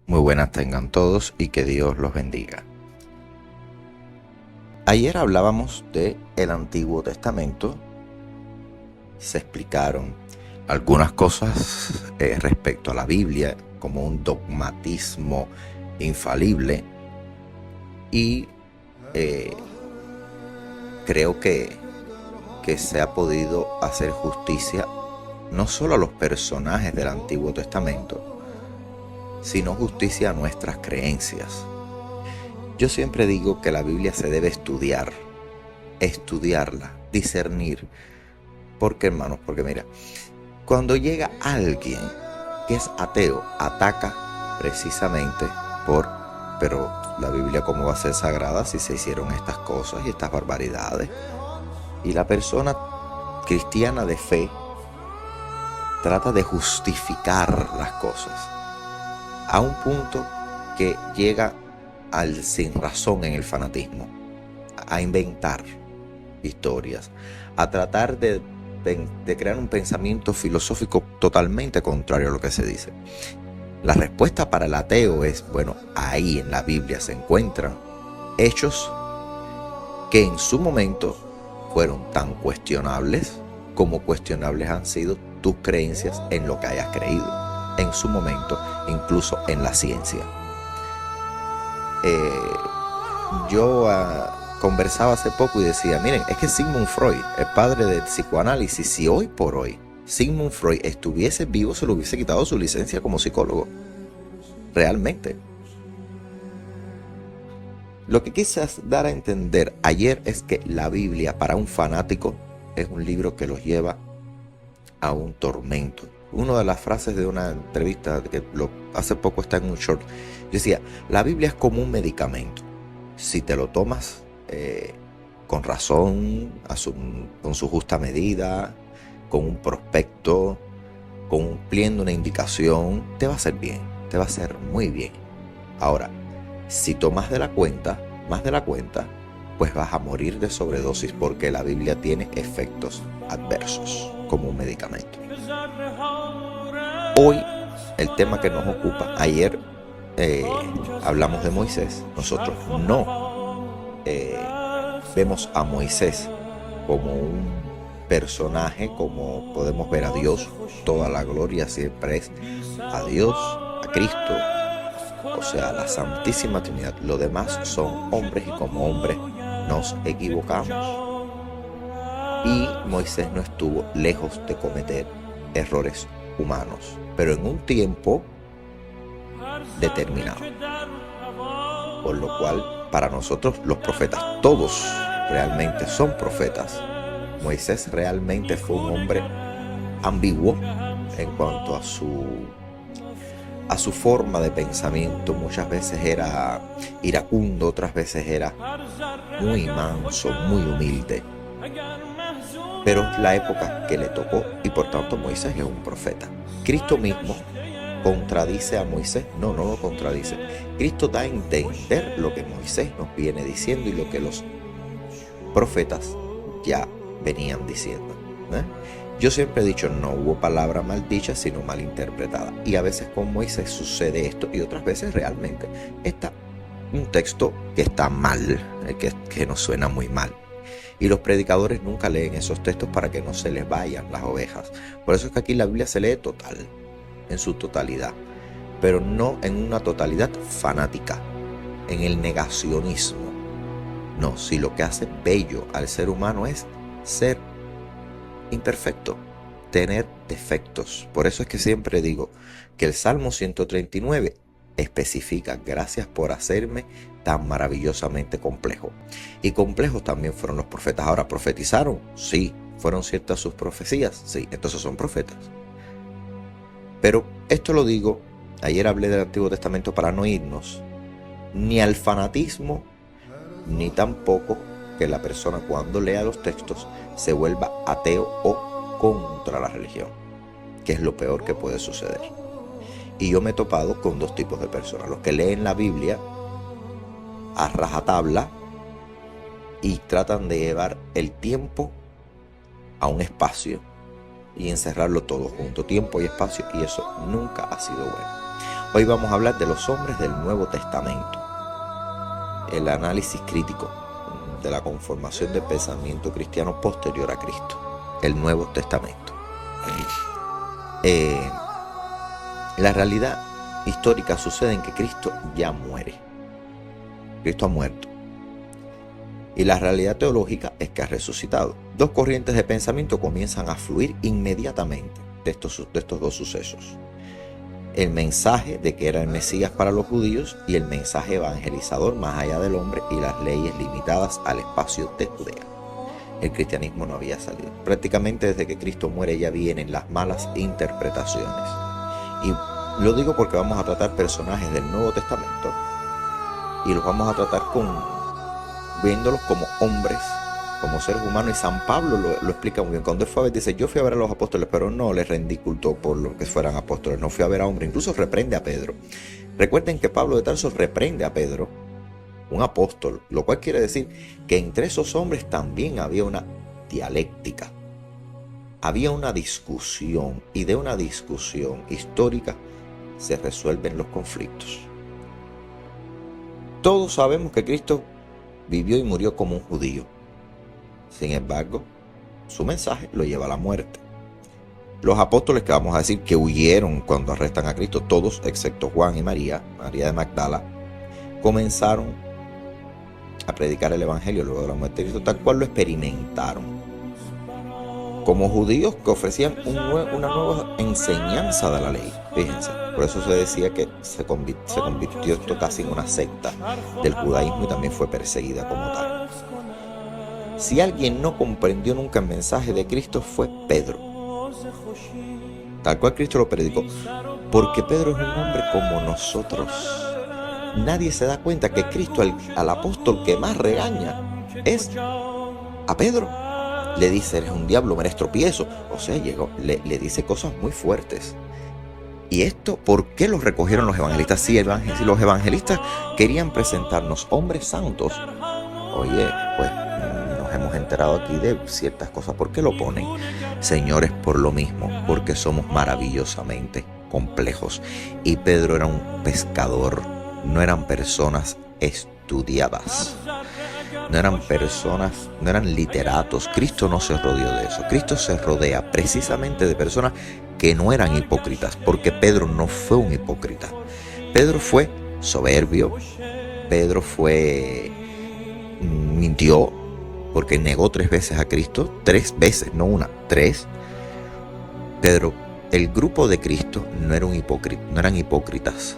Muy buenas tengan todos y que Dios los bendiga. Ayer hablábamos de el Antiguo Testamento. Se explicaron algunas cosas respecto a la Biblia como un dogmatismo infalible y creo que se ha podido hacer justicia no solo a los personajes del Antiguo Testamento, sino justicia a nuestras creencias. Yo siempre digo que la Biblia se debe estudiarla, discernir. ¿Por qué, hermanos? Porque mira, cuando llega alguien que es ateo, ataca precisamente pero la Biblia cómo va a ser sagrada si se hicieron estas cosas y estas barbaridades. Y la persona cristiana de fe trata de justificar las cosas a un punto que llega al sin razón en el fanatismo, a inventar historias, a tratar de crear un pensamiento filosófico totalmente contrario a lo que se dice. La respuesta para el ateo es, bueno, ahí en la Biblia se encuentran hechos que en su momento fueron tan cuestionables como cuestionables han sido tus creencias en lo que hayas creído en su momento, incluso en la ciencia. Yo conversaba hace poco y decía, miren, es que Sigmund Freud, el padre del psicoanálisis, si hoy por hoy Sigmund Freud estuviese vivo, se le hubiese quitado su licencia como psicólogo. Realmente. Lo que quise dar a entender ayer es que la Biblia para un fanático es un libro que los lleva a un tormento. Una de las frases de una entrevista que hace poco está en un short, yo decía, la Biblia es como un medicamento. Si te lo tomas con razón, con su justa medida, con un prospecto, cumpliendo una indicación, te va a hacer bien, te va a hacer muy bien. Ahora, si tomas más de la cuenta, pues vas a morir de sobredosis porque la Biblia tiene efectos adversos como un medicamento. Hoy, el tema que nos ocupa, ayer hablamos de Moisés. Nosotros no vemos a Moisés como un personaje, como podemos ver a Dios. Toda la gloria siempre es a Dios, a Cristo, o sea, a la Santísima Trinidad. Lo demás son hombres y como hombres nos equivocamos. Y Moisés no estuvo lejos de cometer errores humanos, pero en un tiempo determinado. Por lo cual, para nosotros los profetas, todos realmente son profetas. Moisés realmente fue un hombre ambiguo en cuanto a su forma de pensamiento. Muchas veces era iracundo, otras veces era muy manso, muy humilde. Pero es la época que le tocó y por tanto Moisés es un profeta. Cristo mismo contradice a Moisés. No lo contradice. Cristo da a entender lo que Moisés nos viene diciendo y lo que los profetas ya venían diciendo. Yo siempre he dicho, no hubo palabra mal dicha, sino mal interpretada. Y a veces con Moisés sucede esto y otras veces realmente está un texto que está mal, que nos suena muy mal. Y los predicadores nunca leen esos textos para que no se les vayan las ovejas. Por eso es que aquí la Biblia se lee total, en su totalidad, pero no en una totalidad fanática, en el negacionismo. No, si lo que hace bello al ser humano es ser imperfecto, tener defectos. Por eso es que siempre digo que el Salmo 139 especifica, gracias por hacerme tan maravillosamente complejo. Y complejos también fueron los profetas. Ahora, ¿profetizaron? Sí. ¿Fueron ciertas sus profecías? Sí. Entonces son profetas. Pero esto lo digo, ayer hablé del Antiguo Testamento para no irnos ni al fanatismo, ni tampoco que la persona cuando lea los textos se vuelva ateo o contra la religión, que es lo peor que puede suceder. Y yo me he topado con dos tipos de personas: los que leen la Biblia a rajatabla y tratan de llevar el tiempo a un espacio y encerrarlo todo junto, tiempo y espacio, y eso nunca ha sido bueno. Hoy vamos a hablar de los hombres del Nuevo Testamento, el análisis crítico de la conformación del pensamiento cristiano posterior a Cristo, el Nuevo Testamento. La realidad histórica sucede en que Cristo ya muere. Cristo ha muerto. Y la realidad teológica es que ha resucitado. Dos corrientes de pensamiento comienzan a fluir inmediatamente de estos dos sucesos. El mensaje de que era el Mesías para los judíos y el mensaje evangelizador más allá del hombre y las leyes limitadas al espacio de Judea. El cristianismo no había salido. Prácticamente desde que Cristo muere ya vienen las malas interpretaciones. Y lo digo porque vamos a tratar personajes del Nuevo Testamento y los vamos a tratar viéndolos como hombres, como seres humanos, y San Pablo lo explica muy bien. Cuando él fue a ver, dice: yo fui a ver a los apóstoles, pero no les rendí culto por lo que fueran apóstoles, no fui a ver a hombres. Incluso reprende a Pedro. Recuerden que Pablo de Tarso reprende a Pedro, un apóstol, lo cual quiere decir que entre esos hombres también había una dialéctica, había una discusión, y de una discusión histórica se resuelven los conflictos. Todos sabemos que Cristo vivió y murió como un judío. Sin embargo, su mensaje lo lleva a la muerte. Los apóstoles, que vamos a decir que huyeron cuando arrestan a Cristo, todos excepto Juan y María de Magdala, comenzaron a predicar el evangelio luego de la muerte de Cristo, tal cual lo experimentaron. Como judíos que ofrecían una nueva enseñanza de la ley. Fíjense, por eso se decía que se convirtió esto casi en una secta del judaísmo y también fue perseguida como tal. Si alguien no comprendió nunca el mensaje de Cristo, fue Pedro. Tal cual Cristo lo predicó. Porque Pedro es un hombre como nosotros. Nadie se da cuenta que Cristo, al apóstol que más regaña, es a Pedro. Le dice: eres un diablo, me eres tropiezo. O sea, le dice cosas muy fuertes. ¿Y esto por qué lo recogieron los evangelistas? Si los evangelistas querían presentarnos hombres santos, oye, pues nos hemos enterado aquí de ciertas cosas. ¿Por qué lo ponen? Señores, por lo mismo, porque somos maravillosamente complejos. Y Pedro era un pescador, no eran personas estudiadas. No eran personas, no eran literatos. Cristo no se rodeó de eso. Cristo se rodea precisamente de personas que no eran hipócritas, porque Pedro no fue un hipócrita. Pedro fue soberbio. Pedro mintió, porque negó 3 veces a Cristo. 3 veces, no una, 3. Pedro, el grupo de Cristo no eran hipócritas.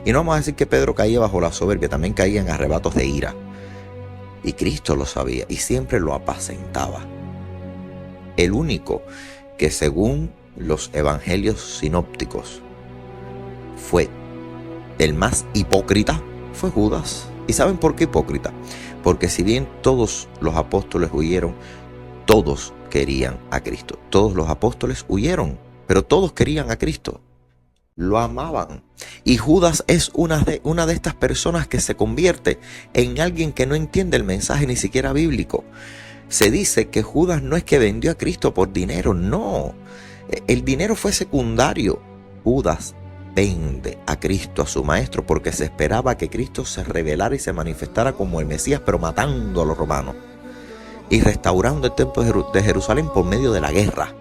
Y no vamos a decir que Pedro caía bajo la soberbia, también caía en arrebatos de ira. Y Cristo lo sabía y siempre lo apacentaba. El único que, según los evangelios sinópticos, fue el más hipócrita fue Judas. ¿Y saben por qué hipócrita? Porque si bien todos los apóstoles huyeron, todos querían a Cristo. Todos los apóstoles huyeron, pero todos querían a Cristo. Lo amaban. Y Judas es una de estas personas que se convierte en alguien que no entiende el mensaje ni siquiera bíblico. Se dice que Judas no es que vendió a Cristo por dinero, no. El dinero fue secundario. Judas vende a Cristo, a su maestro, porque se esperaba que Cristo se revelara y se manifestara como el Mesías, pero matando a los romanos y restaurando el templo de Jerusalén por medio de la guerra.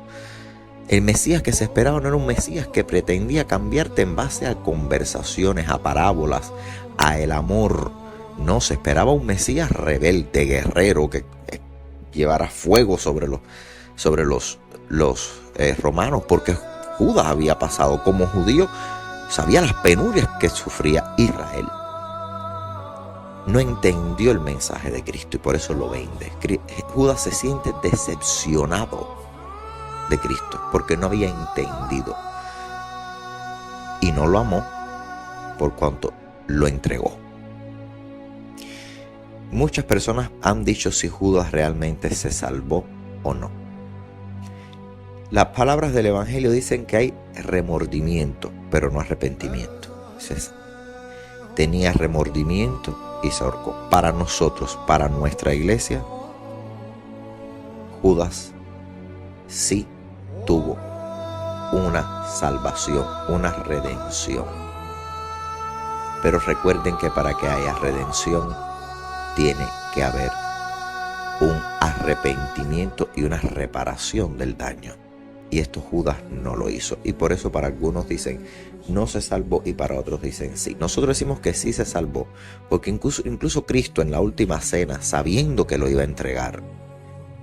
El Mesías que se esperaba no era un Mesías que pretendía cambiarte en base a conversaciones, a parábolas, a el amor. No, se esperaba un Mesías rebelde, guerrero, que llevara fuego sobre los romanos, porque Judas había pasado como judío, sabía las penurias que sufría Israel. No entendió el mensaje de Cristo y por eso lo vende. Judas se siente decepcionado de Cristo porque no había entendido y no lo amó por cuanto lo entregó. Muchas personas han dicho si Judas realmente se salvó o no. Las palabras del evangelio dicen que hay remordimiento, pero no arrepentimiento. Entonces, tenía remordimiento y se ahorcó. Para nosotros, para nuestra iglesia, Judas sí tuvo una salvación, una redención. Pero recuerden que para que haya redención tiene que haber un arrepentimiento y una reparación del daño. Y esto Judas no lo hizo. Y por eso para algunos dicen no se salvó y para otros dicen sí. Nosotros decimos que sí se salvó, porque incluso Cristo en la última cena, sabiendo que lo iba a entregar,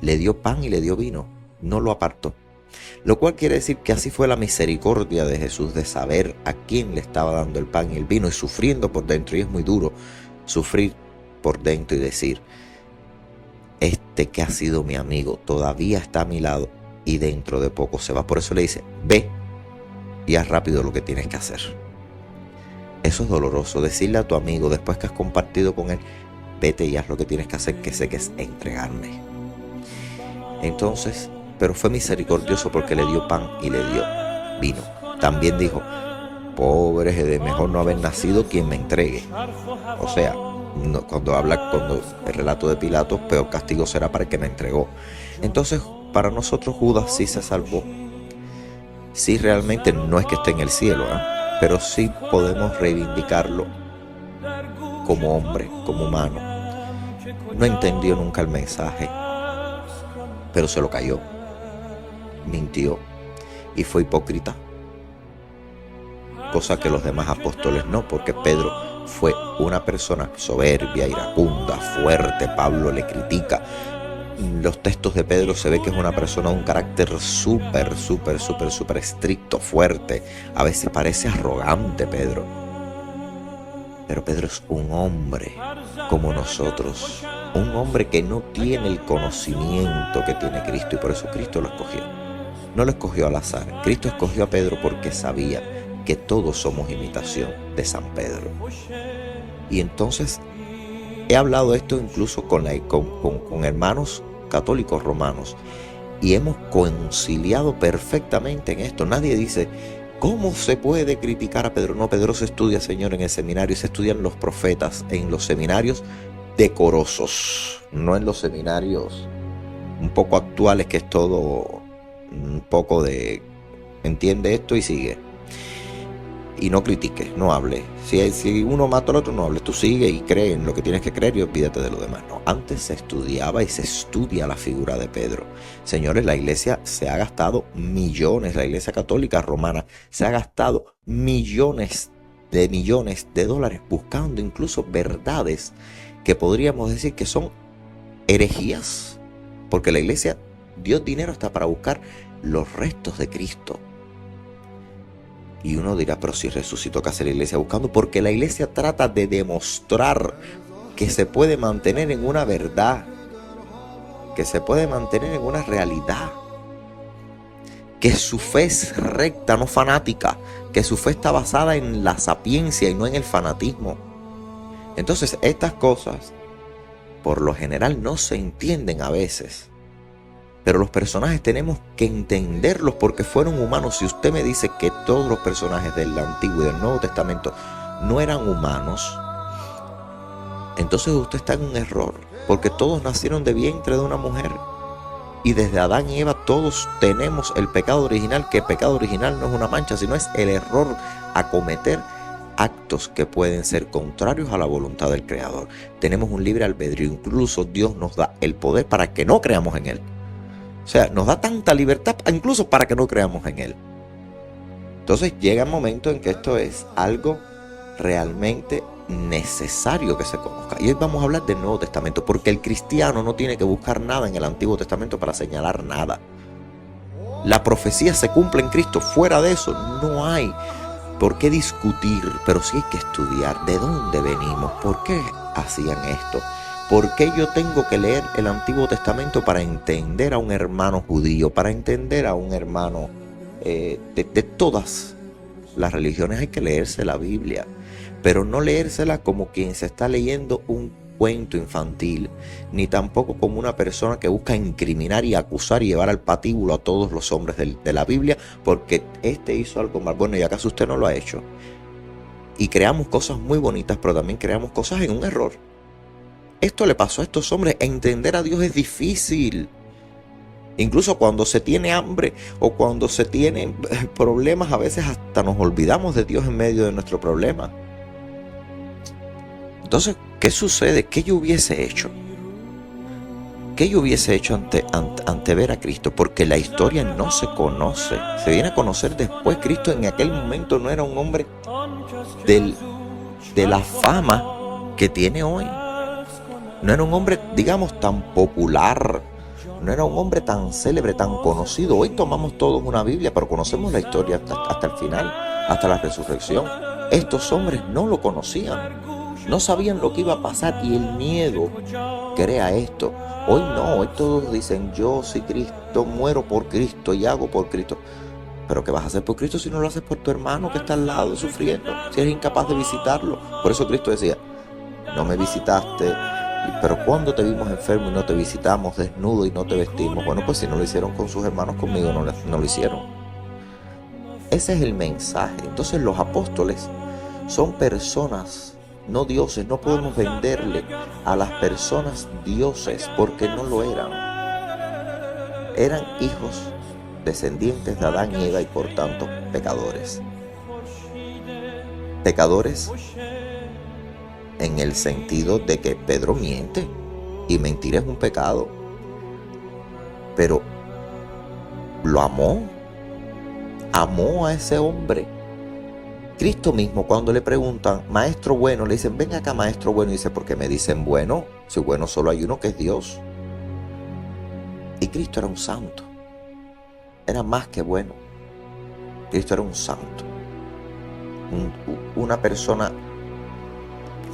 le dio pan y le dio vino, no lo apartó. Lo cual quiere decir que así fue la misericordia de Jesús de saber a quién le estaba dando el pan y el vino y sufriendo por dentro. Y es muy duro sufrir por dentro y decir, este que ha sido mi amigo todavía está a mi lado y dentro de poco se va. Por eso le dice, ve y haz rápido lo que tienes que hacer. Eso es doloroso, decirle a tu amigo después que has compartido con él, vete y haz lo que tienes que hacer, que sé que es entregarme. Entonces, pero fue misericordioso porque le dio pan y le dio vino. También dijo, pobre de mejor no haber nacido quien me entregue. O sea, cuando el relato de Pilato, peor castigo será para el que me entregó. Entonces, para nosotros Judas sí se salvó. Sí, realmente no es que esté en el cielo, pero sí podemos reivindicarlo como hombre, como humano. No entendió nunca el mensaje, pero se lo cayó. Mintió y fue hipócrita. Cosa que los demás apóstoles no, porque Pedro fue una persona soberbia, iracunda, fuerte. Pablo le critica. Los textos de Pedro se ve que es una persona de un carácter súper estricto, fuerte. A veces parece arrogante Pedro. Pero Pedro es un hombre como nosotros. Un hombre que no tiene el conocimiento que tiene Cristo y por eso Cristo lo escogió. No lo escogió al azar. Cristo escogió a Pedro porque sabía que todos somos imitación de San Pedro. Y entonces he hablado esto incluso con hermanos católicos romanos y hemos conciliado perfectamente en esto. Nadie dice, ¿cómo se puede criticar a Pedro? No, Pedro se estudia, Señor, en el seminario, se estudian los profetas en los seminarios decorosos, no en los seminarios un poco actuales que es todo un poco de entiende esto y sigue. Y no critiques, no hable. Si uno mata al otro, no hable. Tú sigue y cree en lo que tienes que creer y olvídate de lo demás. No, antes se estudiaba y se estudia la figura de Pedro. Señores, la iglesia se ha gastado millones, la iglesia católica romana se ha gastado millones de dólares buscando incluso verdades que podríamos decir que son herejías. Porque la iglesia dio dinero hasta para buscar los restos de Cristo. Y uno dirá, pero si resucitó, ¿qué hace la iglesia buscando? Porque la iglesia trata de demostrar que se puede mantener en una verdad, que se puede mantener en una realidad, que su fe es recta, no fanática, que su fe está basada en la sapiencia y no en el fanatismo. Entonces, estas cosas, por lo general, no se entienden a veces. Pero los personajes tenemos que entenderlos porque fueron humanos. Si usted me dice que todos los personajes del Antiguo y del Nuevo Testamento no eran humanos, entonces usted está en un error. Porque todos nacieron de vientre de una mujer. Y desde Adán y Eva todos tenemos el pecado original, que el pecado original no es una mancha, sino es el error a cometer actos que pueden ser contrarios a la voluntad del Creador. Tenemos un libre albedrío. Incluso Dios nos da el poder para que no creamos en Él. O sea, nos da tanta libertad incluso para que no creamos en Él. Entonces llega el momento en que esto es algo realmente necesario que se conozca. Y hoy vamos a hablar del Nuevo Testamento, porque el cristiano no tiene que buscar nada en el Antiguo Testamento para señalar nada. La profecía se cumple en Cristo. Fuera de eso no hay por qué discutir, pero sí hay que estudiar de dónde venimos, por qué hacían esto. ¿Por qué yo tengo que leer el Antiguo Testamento para entender a un hermano judío, para entender a un hermano de todas las religiones? Hay que leerse la Biblia, pero no leérsela como quien se está leyendo un cuento infantil, ni tampoco como una persona que busca incriminar y acusar y llevar al patíbulo a todos los hombres de la Biblia, porque este hizo algo mal. Bueno, ¿y acaso usted no lo ha hecho? Y creamos cosas muy bonitas, pero también creamos cosas en un error. Esto le pasó a estos hombres. Entender a Dios es difícil. Incluso cuando se tiene hambre o cuando se tienen problemas, a veces hasta nos olvidamos de Dios en medio de nuestro problema. Entonces, ¿qué sucede? ¿Qué yo hubiese hecho? ¿Qué yo hubiese hecho ante ver a Cristo? Porque la historia no se conoce. Se viene a conocer después. Cristo en aquel momento no era un hombre de la fama que tiene hoy. No era un hombre, digamos, tan popular. No era un hombre tan célebre, tan conocido. Hoy tomamos todos una Biblia, pero conocemos la historia hasta el final, hasta la resurrección. Estos hombres no lo conocían. No sabían lo que iba a pasar y el miedo crea esto. Hoy no, hoy todos dicen, yo soy Cristo, muero por Cristo y hago por Cristo. Pero ¿qué vas a hacer por Cristo si no lo haces por tu hermano que está al lado sufriendo? Si eres incapaz de visitarlo. Por eso Cristo decía, no me visitaste, pero cuando te vimos enfermo y no te visitamos, desnudo y no te vestimos. Bueno, pues si no lo hicieron con sus hermanos, conmigo no lo hicieron. Ese es el mensaje. Entonces los apóstoles son personas, no dioses. No podemos venderle a las personas dioses porque no lo eran. Eran hijos, descendientes de Adán y Eva y por tanto pecadores. Pecadores en el sentido de que Pedro miente y mentir es un pecado. Pero lo amó a ese hombre. Cristo mismo, cuando le preguntan, maestro bueno, le dicen, ven acá maestro bueno, y dice, ¿por qué me dicen bueno? Si bueno solo hay uno que es Dios. Y Cristo era un santo, era más que bueno. Cristo era un santo, una persona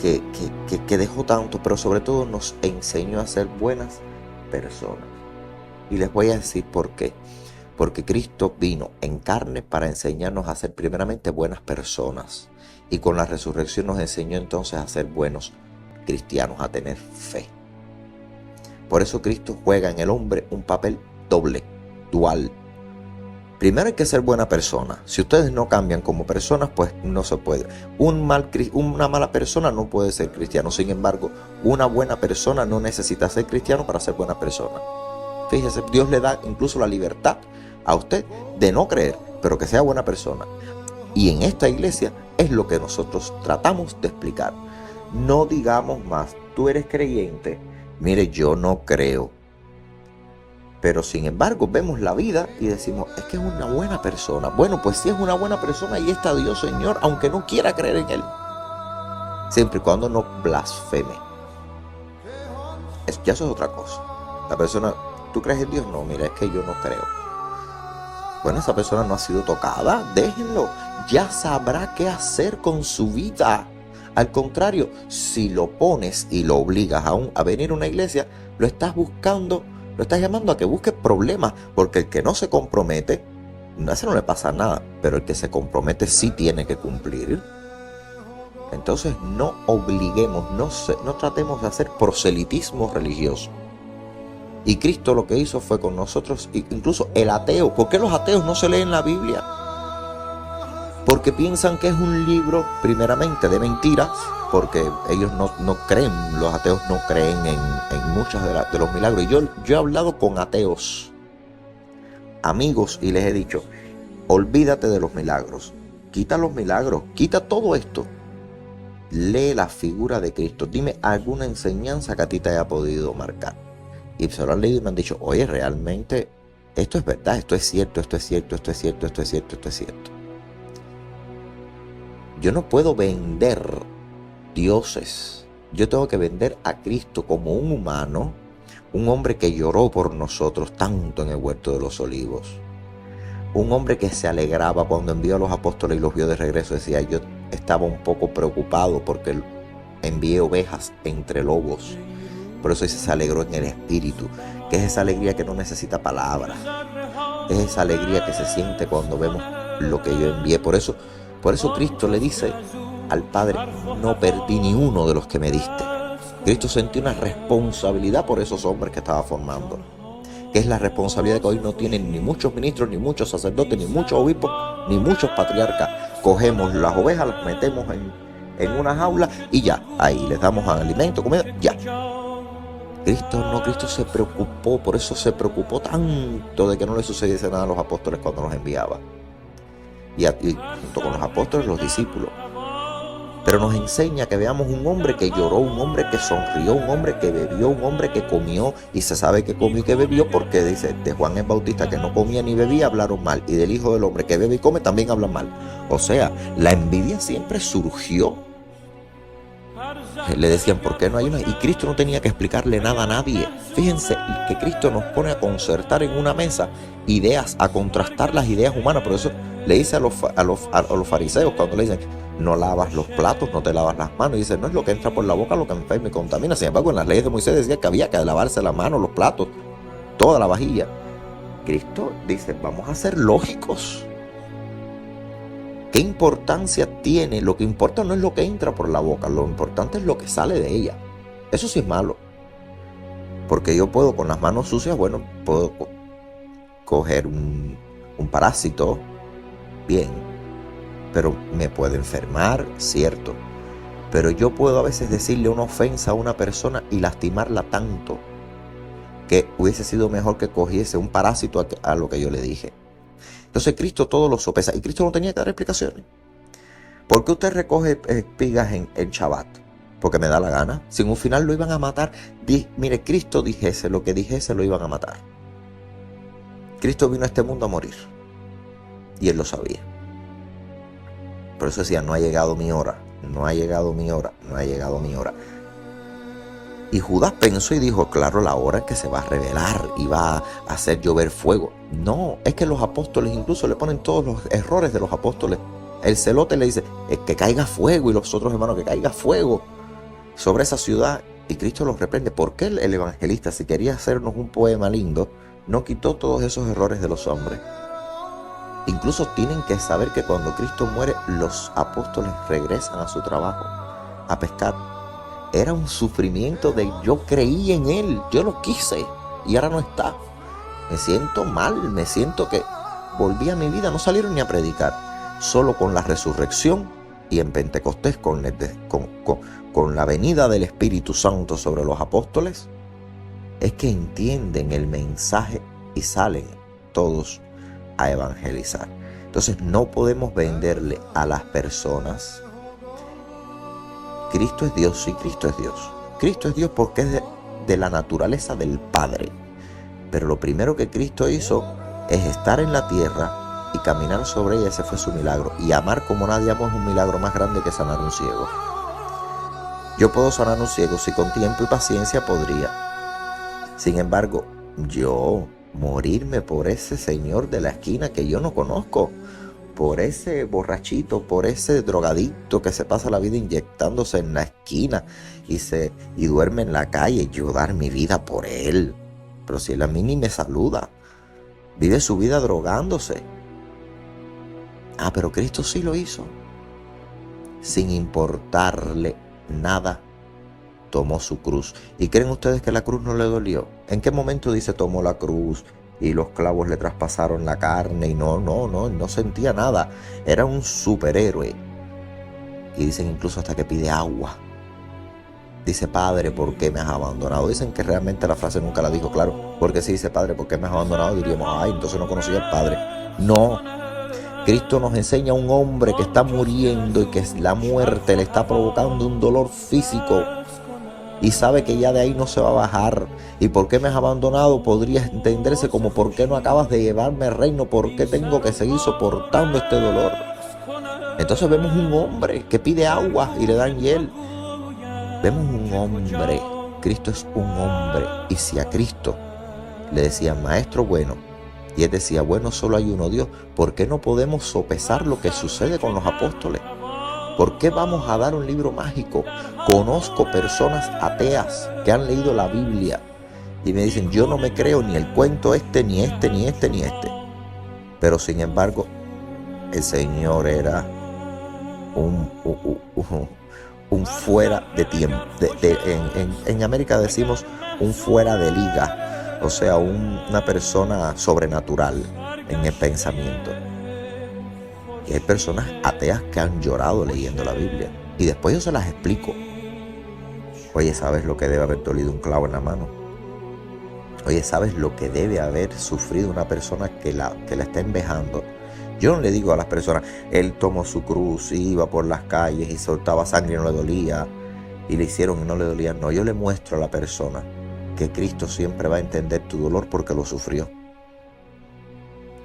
que dejó tanto, pero sobre todo nos enseñó a ser buenas personas. Y les voy a decir por qué. Porque Cristo vino en carne para enseñarnos a ser primeramente buenas personas. Y con la resurrección nos enseñó entonces a ser buenos cristianos, a tener fe. Por eso Cristo juega en el hombre un papel doble, dual. Primero hay que ser buena persona. Si ustedes no cambian como personas, pues no se puede. Una mala persona no puede ser cristiano. Sin embargo, una buena persona no necesita ser cristiano para ser buena persona. Fíjese, Dios le da incluso la libertad a usted de no creer, pero que sea buena persona. Y en esta iglesia es lo que nosotros tratamos de explicar. No digamos más, tú eres creyente, mire, yo no creo. Pero sin embargo vemos la vida y decimos, es que es una buena persona. Bueno, pues si es una buena persona, ahí está Dios, Señor, aunque no quiera creer en Él. Siempre y cuando no blasfeme. Ya eso es otra cosa. La persona, ¿tú crees en Dios? No, mira, es que yo no creo. Bueno, esa persona no ha sido tocada, déjenlo. Ya sabrá qué hacer con su vida. Al contrario, si lo pones y lo obligas a venir a una iglesia, lo estás llamando a que busque problemas, porque el que no se compromete, a ese no le pasa nada, pero el que se compromete sí tiene que cumplir. Entonces no obliguemos, no tratemos de hacer proselitismo religioso. Y Cristo lo que hizo fue con nosotros, incluso el ateo. ¿Por qué los ateos no se leen la Biblia? Porque piensan que es un libro, primeramente, de mentiras, porque ellos no creen, los ateos no creen en muchos de los milagros. Y yo he hablado con ateos, amigos, y les he dicho, olvídate de los milagros, quita los milagros, quita todo esto. Lee la figura de Cristo, dime alguna enseñanza que a ti te haya podido marcar. Y se lo han leído y me han dicho, oye, realmente esto es verdad, esto es cierto, esto es cierto, esto es cierto, esto es cierto, esto es cierto. Yo no puedo vender dioses. Yo tengo que vender a Cristo como un humano, un hombre que lloró por nosotros tanto en el huerto de los olivos. Un hombre que se alegraba cuando envió a los apóstoles y los vio de regreso. Decía, yo estaba un poco preocupado porque envié ovejas entre lobos. Por eso se alegró en el espíritu, que es esa alegría que no necesita palabras. Es esa alegría que se siente cuando vemos lo que yo envié. Por eso Cristo le dice al Padre, no perdí ni uno de los que me diste. Cristo sentía una responsabilidad por esos hombres que estaba formando, que es la responsabilidad que hoy no tienen ni muchos ministros, ni muchos sacerdotes, ni muchos obispos, ni muchos patriarcas. Cogemos las ovejas, las metemos en una jaula y ya, ahí les damos alimento, comida, ya. Cristo se preocupó, por eso se preocupó tanto de que no le sucediese nada a los apóstoles cuando los enviaba. Y junto con los apóstoles, los discípulos. Pero nos enseña que veamos un hombre que lloró, un hombre que sonrió, un hombre que bebió, un hombre que comió, y se sabe que comió y que bebió porque dice de Juan el Bautista que no comía ni bebía, hablaron mal, y del Hijo del Hombre que bebe y come también hablan mal. O sea, la envidia siempre surgió. Le decían, ¿por qué no hay una? Y Cristo no tenía que explicarle nada a nadie. Fíjense que Cristo nos pone a concertar en una mesa ideas, a contrastar las ideas humanas. Por eso le dice a los fariseos cuando le dicen, no lavas los platos, no te lavas las manos. Y dice, no es lo que entra por la boca lo que enferma y contamina. Sin embargo, en las leyes de Moisés decía que había que lavarse las manos, los platos, toda la vajilla. Cristo dice, vamos a ser lógicos. ¿Qué importancia tiene? Lo que importa no es lo que entra por la boca, lo importante es lo que sale de ella. Eso sí es malo. Porque yo puedo con las manos sucias, bueno, puedo coger un parásito, bien, pero me puedo enfermar, cierto. Pero yo puedo a veces decirle una ofensa a una persona y lastimarla tanto que hubiese sido mejor que cogiese un parásito a lo que yo le dije. Entonces Cristo todo lo sopesa y Cristo no tenía que dar explicaciones. ¿Por qué usted recoge espigas en Shabbat? Porque me da la gana. Si en un final lo iban a matar, mire, Cristo dijese lo que dijese lo iban a matar. Cristo vino a este mundo a morir y Él lo sabía. Por eso decía, no ha llegado mi hora, no ha llegado mi hora, no ha llegado mi hora. Y Judas pensó y dijo, claro, la hora es que se va a revelar y va a hacer llover fuego. No, es que los apóstoles incluso le ponen todos los errores de los apóstoles. El celote le dice, que caiga fuego, y los otros hermanos, que caiga fuego sobre esa ciudad. Y Cristo los reprende. ¿Por qué el evangelista, si quería hacernos un poema lindo, no quitó todos esos errores de los hombres? Incluso tienen que saber que cuando Cristo muere, los apóstoles regresan a su trabajo, a pescar. Era un sufrimiento de yo creí en Él, yo lo quise y ahora no está. Me siento mal, me siento que volví a mi vida, no salieron ni a predicar. Solo con la resurrección y en Pentecostés con la venida del Espíritu Santo sobre los apóstoles, es que entienden el mensaje y salen todos a evangelizar. Entonces no podemos venderle a las personas. Cristo es Dios, sí, Cristo es Dios. Cristo es Dios porque es de la naturaleza del Padre. Pero lo primero que Cristo hizo es estar en la tierra y caminar sobre ella. Ese fue su milagro. Y amar como nadie amó es un milagro más grande que sanar un ciego. Yo puedo sanar un ciego si con tiempo y paciencia podría. Sin embargo, yo morirme por ese señor de la esquina que yo no conozco, por ese borrachito, por ese drogadicto que se pasa la vida inyectándose en la esquina y duerme en la calle, yo dar mi vida por él. Pero si él a mí ni me saluda, vive su vida drogándose. Pero Cristo sí lo hizo. Sin importarle nada, tomó su cruz. ¿Y creen ustedes que la cruz no le dolió? ¿En qué momento dice tomó la cruz y los clavos le traspasaron la carne? Y no sentía nada. Era un superhéroe. Y dicen incluso hasta que pide agua. Dice, Padre, ¿por qué me has abandonado? Dicen que realmente la frase nunca la dijo, claro. Porque si dice, Padre, ¿por qué me has abandonado? Diríamos, entonces no conocía al Padre. No. Cristo nos enseña a un hombre que está muriendo y que la muerte le está provocando un dolor físico. Y sabe que ya de ahí no se va a bajar. ¿Y por qué me has abandonado? Podría entenderse como ¿por qué no acabas de llevarme al reino? ¿Por qué tengo que seguir soportando este dolor? Entonces vemos un hombre que pide agua y le dan hiel. Vemos un hombre. Cristo es un hombre. Y si a Cristo le decían maestro bueno, y él decía, bueno, solo hay uno Dios, ¿por qué no podemos sopesar lo que sucede con los apóstoles? ¿Por qué vamos a dar un libro mágico? Conozco personas ateas que han leído la Biblia y me dicen, yo no me creo ni el cuento ni este. Pero sin embargo, el Señor era un fuera de tiempo. En América decimos un fuera de liga. O sea, una persona sobrenatural en el pensamiento. Y hay personas ateas que han llorado leyendo la Biblia. Y después yo se las explico. Oye, ¿sabes lo que debe haber dolido un clavo en la mano? Oye, ¿sabes lo que debe haber sufrido una persona que la está envejando? Yo no le digo a las personas, él tomó su cruz, iba por las calles y soltaba sangre y no le dolía, y le hicieron y no le dolía. No, yo le muestro a la persona que Cristo siempre va a entender tu dolor porque lo sufrió.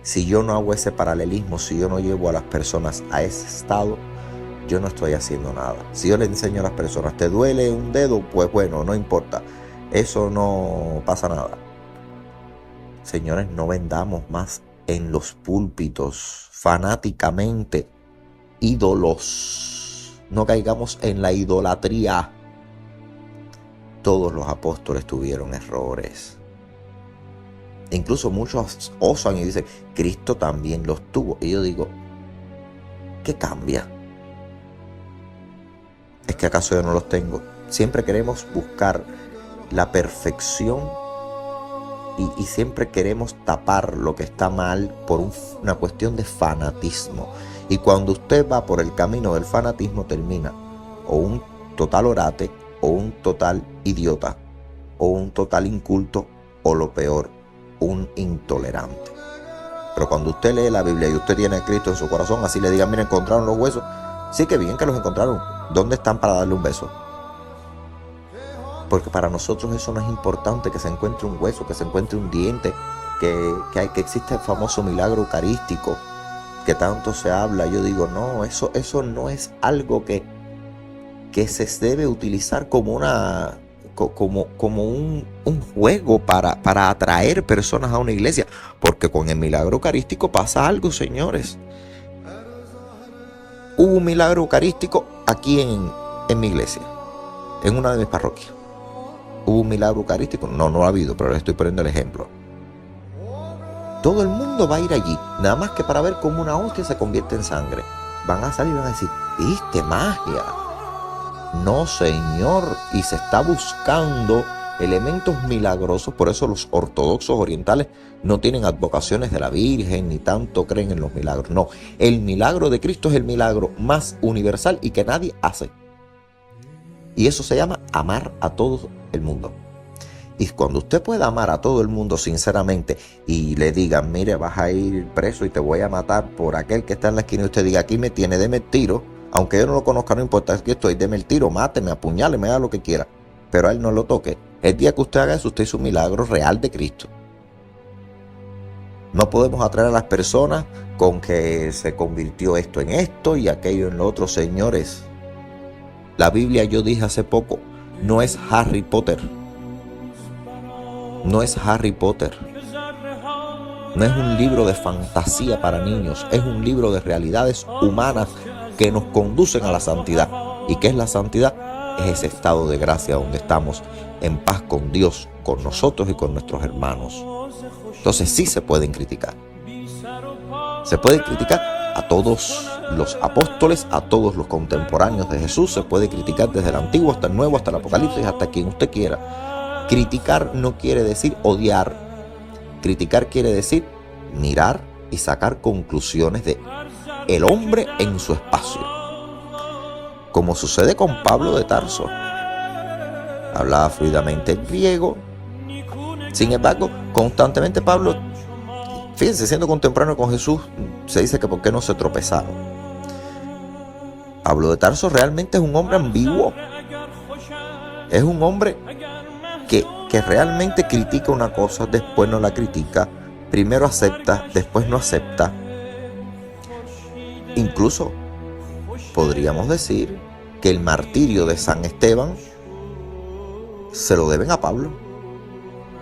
Si yo no hago ese paralelismo, si yo no llevo a las personas a ese estado, yo no estoy haciendo nada. Si yo le enseño a las personas, ¿te duele un dedo? Pues bueno, no importa. Eso no pasa nada. Señores, no vendamos más en los púlpitos fanáticamente ídolos. No caigamos en la idolatría. Todos los apóstoles tuvieron errores. Incluso muchos osan y dicen, Cristo también los tuvo. Y yo digo, ¿qué cambia? ¿Es que acaso yo no los tengo? Siempre queremos buscar la perfección y siempre queremos tapar lo que está mal por una cuestión de fanatismo. Y cuando usted va por el camino del fanatismo, termina o un total orate, o un total idiota, o un total inculto, o lo peor, un intolerante. Pero cuando usted lee la Biblia y usted tiene a Cristo en su corazón, así le digan, mira, encontraron los huesos. Sí, que bien que los encontraron. ¿Dónde están para darle un beso? Porque para nosotros eso no es importante, que se encuentre un hueso, que se encuentre un diente, que existe el famoso milagro eucarístico, que tanto se habla. Yo digo, no, eso no es algo que se debe utilizar como un juego para atraer personas a una iglesia. Porque con el milagro eucarístico pasa algo, señores. Hubo un milagro eucarístico aquí en mi iglesia, en una de mis parroquias. ¿Hubo un milagro eucarístico? No, no ha habido, pero le estoy poniendo el ejemplo. Todo el mundo va a ir allí, nada más que para ver cómo una hostia se convierte en sangre. Van a salir y van a decir, ¿viste magia? No, señor, y se está buscando elementos milagrosos. Por eso los ortodoxos orientales no tienen advocaciones de la Virgen, ni tanto creen en los milagros. No, el milagro de Cristo es el milagro más universal y que nadie hace. Y eso se llama amar a todo el mundo. Y cuando usted pueda amar a todo el mundo sinceramente y le digan, mire, vas a ir preso y te voy a matar por aquel que está en la esquina, y usted diga, aquí me tiene, deme el tiro, aunque yo no lo conozca, no importa, aquí estoy, deme el tiro, máteme, apuñáleme, haga lo que quiera, pero a él no lo toque. El día que usted haga eso, usted hizo un milagro real de Cristo. No podemos atraer a las personas con que se convirtió esto en esto y aquello en lo otro. Señores, la Biblia, yo dije hace poco, no es Harry Potter. No es Harry Potter. No es un libro de fantasía para niños. Es un libro de realidades humanas que nos conducen a la santidad. ¿Y qué es la santidad? Es ese estado de gracia donde estamos en paz con Dios, con nosotros y con nuestros hermanos. Entonces sí se pueden criticar. Se puede criticar a todos los apóstoles, a todos los contemporáneos de Jesús. Se puede criticar desde el Antiguo hasta el Nuevo, hasta el Apocalipsis, hasta quien usted quiera. Criticar no quiere decir odiar. Criticar quiere decir mirar y sacar conclusiones de el hombre en su espacio. Como sucede con Pablo de Tarso. Hablaba fluidamente el griego. Sin embargo, constantemente Pablo, fíjense, siendo contemporáneo con Jesús, se dice que por qué no se tropezaron. Pablo de Tarso realmente es un hombre ambiguo. Es un hombre que realmente critica una cosa, después no la critica, primero acepta, después no acepta. Incluso podríamos decir que el martirio de San Esteban se lo deben a Pablo.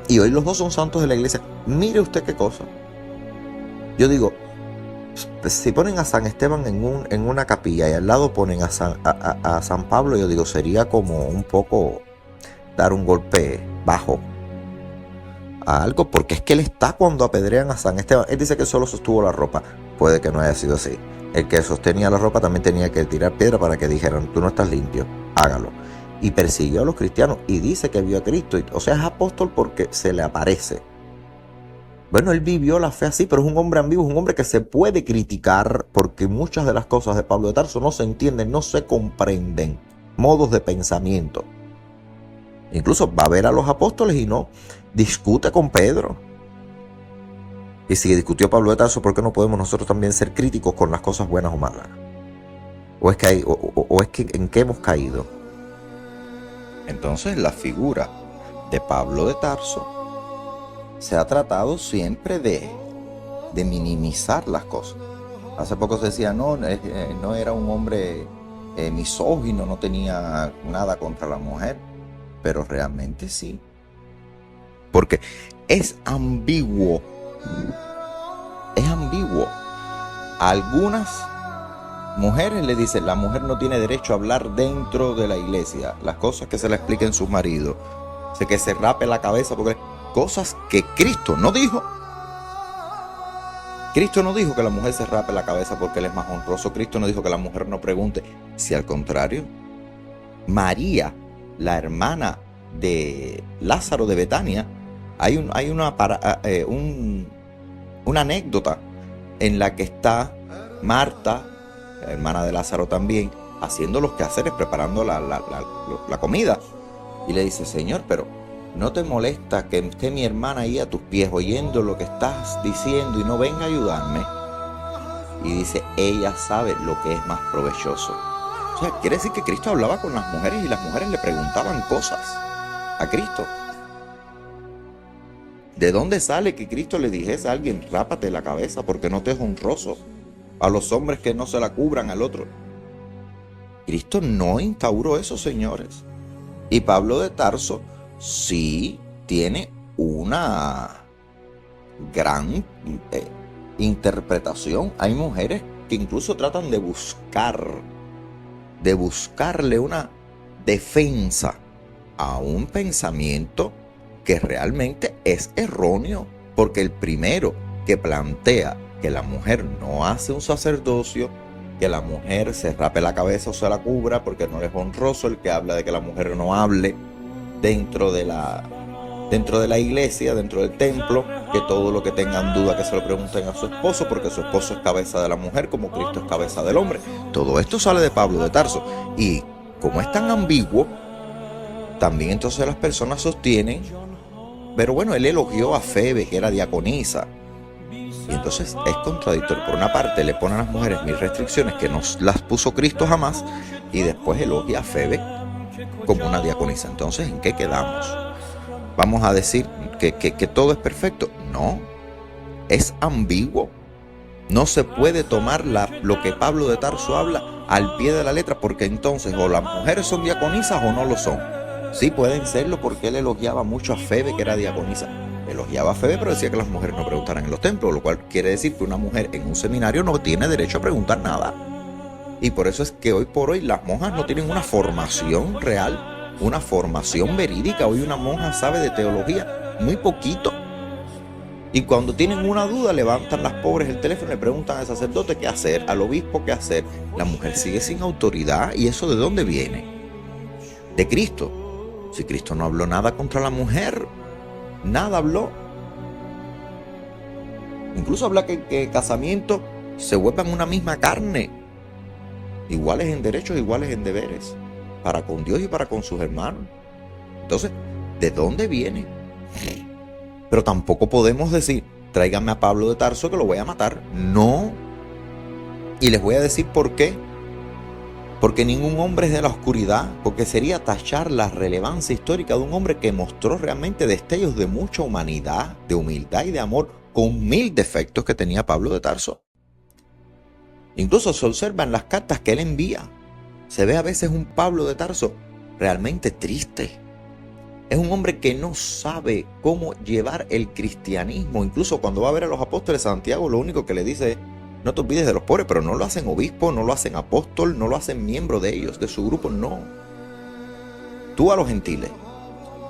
Y hoy los dos son santos de la iglesia. Mire usted qué cosa. Yo digo, si ponen a San Esteban en una capilla y al lado ponen a San Pablo, yo digo, sería como un poco dar un golpe bajo a algo, porque es que él está cuando apedrean a San Esteban. Él dice que solo sostuvo la ropa. Puede que no haya sido así. El que sostenía la ropa también tenía que tirar piedra para que dijeran, tú no estás limpio, hágalo. Y persiguió a los cristianos y dice que vio a Cristo. O sea, es apóstol porque se le aparece. Bueno, él vivió la fe así, pero es un hombre ambiguo, es un hombre que se puede criticar, porque muchas de las cosas de Pablo de Tarso no se entienden, no se comprenden. Modos de pensamiento. Incluso va a ver a los apóstoles y no discute con Pedro. Y si discutió Pablo de Tarso, ¿por qué no podemos nosotros también ser críticos con las cosas buenas o malas? ¿O es que en qué hemos caído? Entonces la figura de Pablo de Tarso se ha tratado siempre de minimizar las cosas. Hace poco se decía, no era un hombre misógino, no tenía nada contra la mujer, pero realmente sí. Porque es ambiguo. Es ambiguo. A algunas mujeres le dicen, la mujer no tiene derecho a hablar dentro de la iglesia. Las cosas que se le expliquen su marido. Que se rape la cabeza porque cosas que Cristo no dijo. Cristo no dijo que la mujer se rape la cabeza porque él es más honroso. Cristo no dijo que la mujer no pregunte. Si al contrario, María, la hermana de Lázaro de Betania, hay una anécdota en la que está Marta, la hermana de Lázaro también, haciendo los quehaceres, preparando la comida. Y le dice, Señor, pero ¿no te molesta que esté mi hermana ahí a tus pies oyendo lo que estás diciendo y no venga a ayudarme? Y dice, ella sabe lo que es más provechoso. O sea, quiere decir que Cristo hablaba con las mujeres y las mujeres le preguntaban cosas a Cristo. ¿De dónde sale que Cristo le dijese a alguien, rápate la cabeza porque no te es honroso? A los hombres que no se la cubran al otro. Cristo no instauró eso, señores. Y Pablo de Tarso sí tiene una gran interpretación. Hay mujeres que incluso tratan de buscarle una defensa a un pensamiento que realmente es erróneo, porque el primero que plantea que la mujer no hace un sacerdocio, que la mujer se rape la cabeza o se la cubra porque no es honroso, el que habla de que la mujer no hable dentro de la iglesia, dentro del templo, que todo lo que tengan duda que se lo pregunten a su esposo, porque su esposo es cabeza de la mujer como Cristo es cabeza del hombre. Todo esto sale de Pablo de Tarso, y como es tan ambiguo, también entonces las personas sostienen, pero bueno, él elogió a Febe, que era diaconisa, y entonces es contradictorio. Por una parte le ponen a las mujeres 1000 restricciones que no las puso Cristo jamás, y después elogia a Febe como una diaconisa. Entonces, ¿en qué quedamos? ¿Vamos a decir que todo es perfecto? No, es ambiguo. No se puede tomar lo que Pablo de Tarso habla al pie de la letra, porque entonces o las mujeres son diaconisas o no lo son. Sí pueden serlo, porque él elogiaba mucho a Febe, que era diaconisa. Elogiaba a Febe, pero decía que las mujeres no preguntaran en los templos, lo cual quiere decir que una mujer en un seminario no tiene derecho a preguntar nada. Y por eso es que hoy por hoy las monjas no tienen una formación real, una formación verídica. Hoy una monja sabe de teología muy poquito. Y cuando tienen una duda, levantan las pobres el teléfono y le preguntan al sacerdote qué hacer, al obispo qué hacer. La mujer sigue sin autoridad. ¿Y eso de dónde viene? De Cristo. Si Cristo no habló nada contra la mujer, nada habló. Incluso habla que casamiento se vuelvan una misma carne, iguales en derechos, iguales en deberes, para con Dios y para con sus hermanos. Entonces, ¿de dónde viene? Pero tampoco podemos decir, tráiganme a Pablo de Tarso que lo voy a matar. No. Y les voy a decir por qué. Porque ningún hombre es de la oscuridad, porque sería tachar la relevancia histórica de un hombre que mostró realmente destellos de mucha humanidad, de humildad y de amor, con 1000 defectos que tenía Pablo de Tarso. Incluso se observa en las cartas que él envía. Se ve a veces un Pablo de Tarso realmente triste. Es un hombre que no sabe cómo llevar el cristianismo. Incluso cuando va a ver a los apóstoles, Santiago lo único que le dice es, no te olvides de los pobres, pero no lo hacen obispo, no lo hacen apóstol, no lo hacen miembro de ellos, de su grupo, no. Tú a los gentiles.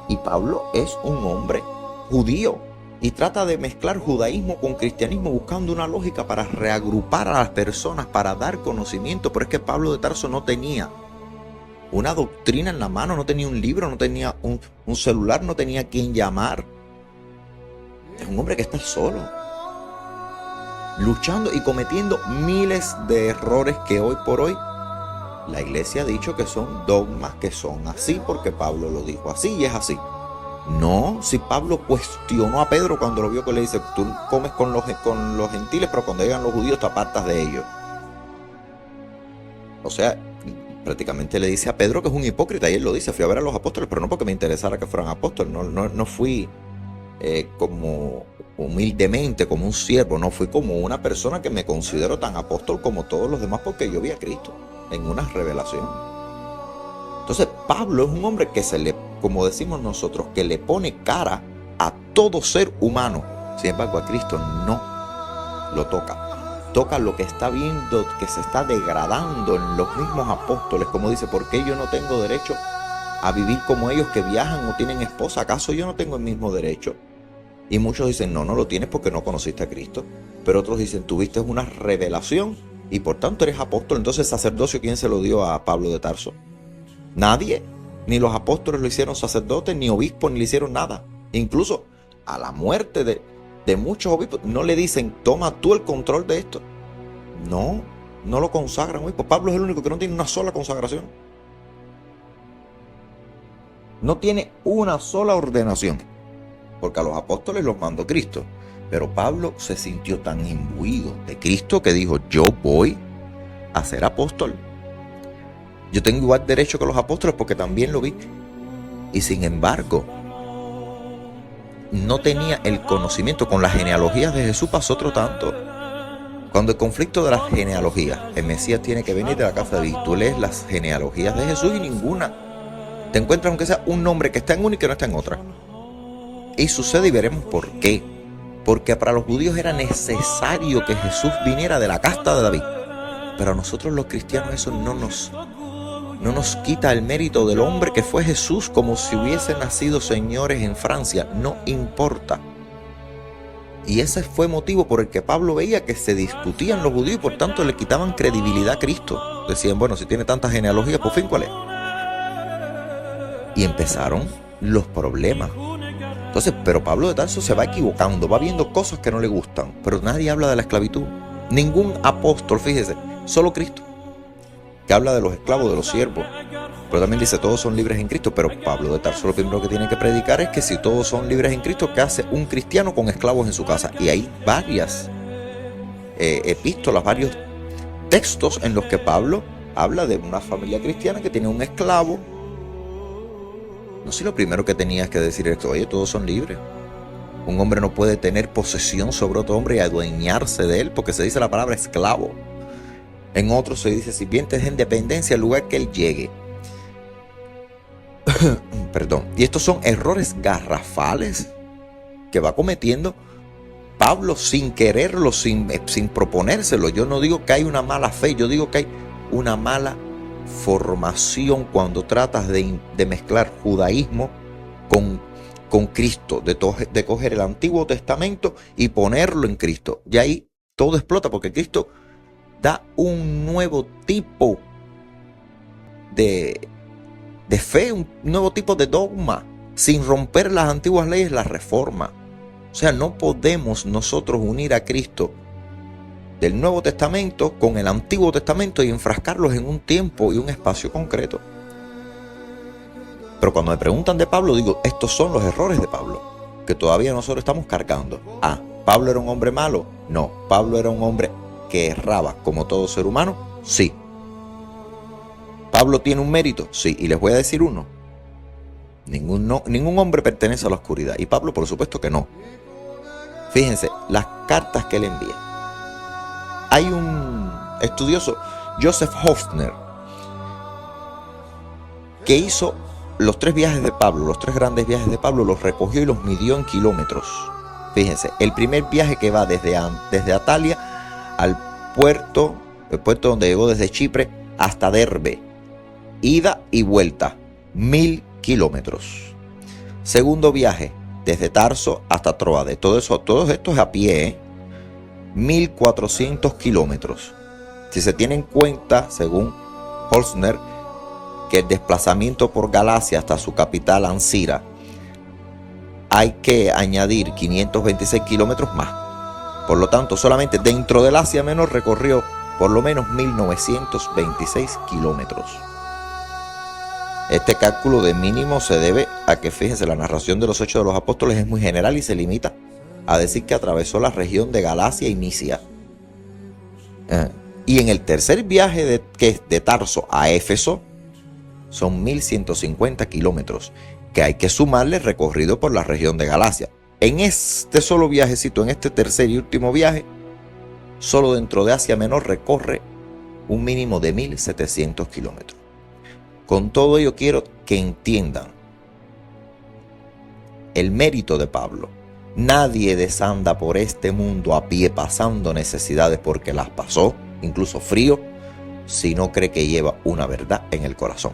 Y Pablo es un hombre judío y trata de mezclar judaísmo con cristianismo, buscando una lógica para reagrupar a las personas, para dar conocimiento. Pero es que Pablo de Tarso no tenía una doctrina en la mano, no tenía un libro, no tenía un celular, no tenía quien llamar. Es un hombre que está solo, luchando y cometiendo miles de errores que hoy por hoy la iglesia ha dicho que son dogmas, que son así porque Pablo lo dijo así y es así. No, si Pablo cuestionó a Pedro cuando lo vio, que le dice, tú comes con los gentiles, pero cuando llegan los judíos te apartas de ellos. O sea, prácticamente le dice a Pedro que es un hipócrita, y él lo dice, fui a ver a los apóstoles, pero no porque me interesara que fueran apóstoles, no fui como humildemente, como un siervo, no fui como una persona que me considero tan apóstol como todos los demás, porque yo vi a Cristo en una revelación. Entonces Pablo es un hombre que como decimos nosotros, que le pone cara a todo ser humano. Sin embargo, a Cristo no lo toca. Toca lo que está viendo, que se está degradando en los mismos apóstoles, como dice, ¿por qué yo no tengo derecho a vivir como ellos que viajan o tienen esposa? ¿Acaso yo no tengo el mismo derecho? Y muchos dicen, no lo tienes porque no conociste a Cristo. Pero otros dicen, tuviste una revelación y por tanto eres apóstol. Entonces, sacerdocio, ¿quién se lo dio a Pablo de Tarso? Nadie. Ni los apóstoles lo hicieron sacerdote, ni obispos, ni le hicieron nada. Incluso a la muerte de muchos obispos, no le dicen, toma tú el control de esto. No lo consagran obispo. Pablo es el único que no tiene una sola consagración. No tiene una sola ordenación, porque a los apóstoles los mandó Cristo. Pero Pablo se sintió tan imbuido de Cristo que dijo, yo voy a ser apóstol. Yo tengo igual derecho que los apóstoles porque también lo vi. Y sin embargo, no tenía el conocimiento. Con las genealogías de Jesús pasó otro tanto. Cuando el conflicto de las genealogías, el Mesías tiene que venir de la casa de David, tú lees las genealogías de Jesús y ninguna. Te encuentras aunque sea un nombre que está en una y que no está en otra. Y sucede, y veremos por qué. Porque para los judíos era necesario que Jesús viniera de la casta de David. Pero a nosotros los cristianos eso no nos quita el mérito del hombre que fue Jesús, como si hubiesen nacido señores en Francia. No importa. Y ese fue motivo por el que Pablo veía que se discutían los judíos y por tanto le quitaban credibilidad a Cristo. Decían, bueno, si tiene tanta genealogía, por fin, ¿cuál es? Y empezaron los problemas. Entonces, pero Pablo de Tarso se va equivocando, va viendo cosas que no le gustan, pero nadie habla de la esclavitud. Ningún apóstol, fíjese, solo Cristo, que habla de los esclavos, de los siervos. Pero también dice, todos son libres en Cristo. Pero Pablo de Tarso lo primero que tiene que predicar es que si todos son libres en Cristo, ¿qué hace un cristiano con esclavos en su casa? Y hay varias epístolas, varios textos en los que Pablo habla de una familia cristiana que tiene un esclavo. No sé, lo primero que tenías que decir es, oye, todos son libres. Un hombre no puede tener posesión sobre otro hombre y adueñarse de él, porque se dice la palabra esclavo. En otros se dice, sirvientes en dependencia al lugar que él llegue. Perdón. Y estos son errores garrafales que va cometiendo Pablo sin quererlo, sin proponérselo. Yo no digo que hay una mala fe, yo digo que hay una mala formación cuando tratas de mezclar judaísmo con Cristo, de coger el Antiguo Testamento y ponerlo en Cristo. Y ahí todo explota, porque Cristo da un nuevo tipo de fe, un nuevo tipo de dogma, sin romper las antiguas leyes, la reforma. O sea, no podemos nosotros unir a Cristo del Nuevo Testamento con el Antiguo Testamento y enfrascarlos en un tiempo y un espacio concreto. Pero cuando me preguntan de Pablo, digo, estos son los errores de Pablo, que todavía nosotros estamos cargando. Ah, ¿Pablo era un hombre malo? No. ¿Pablo era un hombre que erraba como todo ser humano? Sí. ¿Pablo tiene un mérito? Sí. Y les voy a decir uno. Ningún hombre pertenece a la oscuridad. Y Pablo, por supuesto que no. Fíjense, las cartas que él envía. Hay un estudioso, Joseph Hofner, que hizo los 3 viajes de Pablo, los 3 grandes viajes de Pablo, los recogió y los midió en kilómetros. Fíjense, el primer viaje que va desde Atalia al puerto, el puerto donde llegó desde Chipre hasta Derbe, ida y vuelta, 1000 kilómetros. Segundo viaje, desde Tarso hasta Troade, todo esto es a pie, 1400 kilómetros. Si se tiene en cuenta, según Holzner, que el desplazamiento por Galacia hasta su capital Ancira, hay que añadir 526 kilómetros más. Por lo tanto, solamente dentro del Asia Menor recorrió por lo menos 1926 kilómetros. Este cálculo de mínimo se debe a que, fíjense, la narración de los Hechos de los Apóstoles es muy general y se limita a decir que atravesó la región de Galacia y Misia. Y en el tercer viaje que es de Tarso a Éfeso, son 1150 kilómetros, que hay que sumarle recorrido por la región de Galacia. En este solo viajecito, en este tercer y último viaje, solo dentro de Asia Menor recorre un mínimo de 1700 kilómetros. Con todo ello quiero que entiendan el mérito de Pablo. Nadie desanda por este mundo a pie pasando necesidades porque las pasó, incluso frío, si no cree que lleva una verdad en el corazón.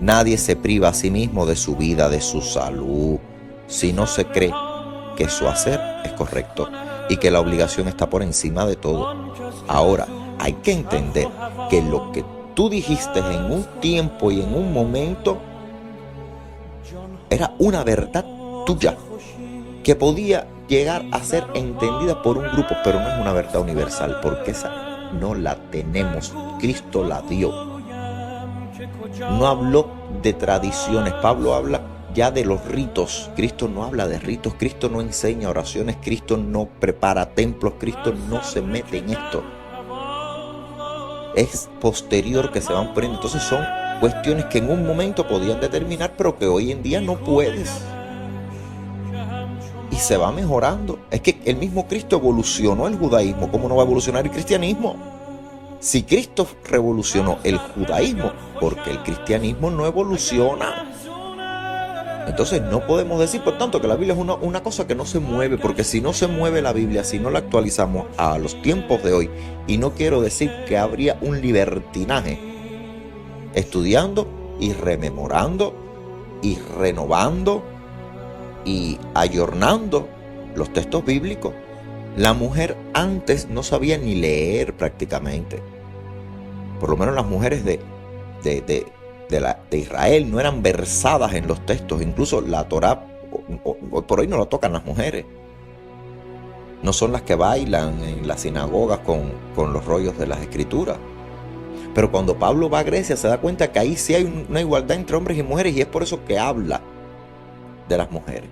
Nadie se priva a sí mismo de su vida, de su salud, si no se cree que su hacer es correcto y que la obligación está por encima de todo. Ahora, hay que entender que lo que tú dijiste en un tiempo y en un momento era una verdad tuya que podía llegar a ser entendida por un grupo, pero no es una verdad universal, porque esa no la tenemos. Cristo la dio. No habló de tradiciones. Pablo habla ya de los ritos. Cristo no habla de ritos. Cristo no enseña oraciones. Cristo no prepara templos. Cristo no se mete en esto. Es posterior que se van poniendo. Entonces son cuestiones que en un momento podían determinar, pero que hoy en día no puedes. Y se va mejorando. Es que el mismo Cristo evolucionó el judaísmo. ¿Cómo no va a evolucionar el cristianismo? Si Cristo revolucionó el judaísmo, porque el cristianismo no evoluciona. Entonces no podemos decir, por tanto, que la Biblia es una cosa que no se mueve, porque si no se mueve la Biblia, si no la actualizamos a los tiempos de hoy, y no quiero decir que habría un libertinaje, estudiando y rememorando y renovando y ayornando los textos bíblicos. La mujer antes no sabía ni leer prácticamente. Por lo menos las mujeres de Israel no eran versadas en los textos. Incluso la Torá hoy por hoy no la tocan las mujeres. No son las que bailan en las sinagogas con los rollos de las escrituras. Pero cuando Pablo va a Grecia se da cuenta que ahí sí hay una igualdad entre hombres y mujeres, y es por eso que habla de las mujeres.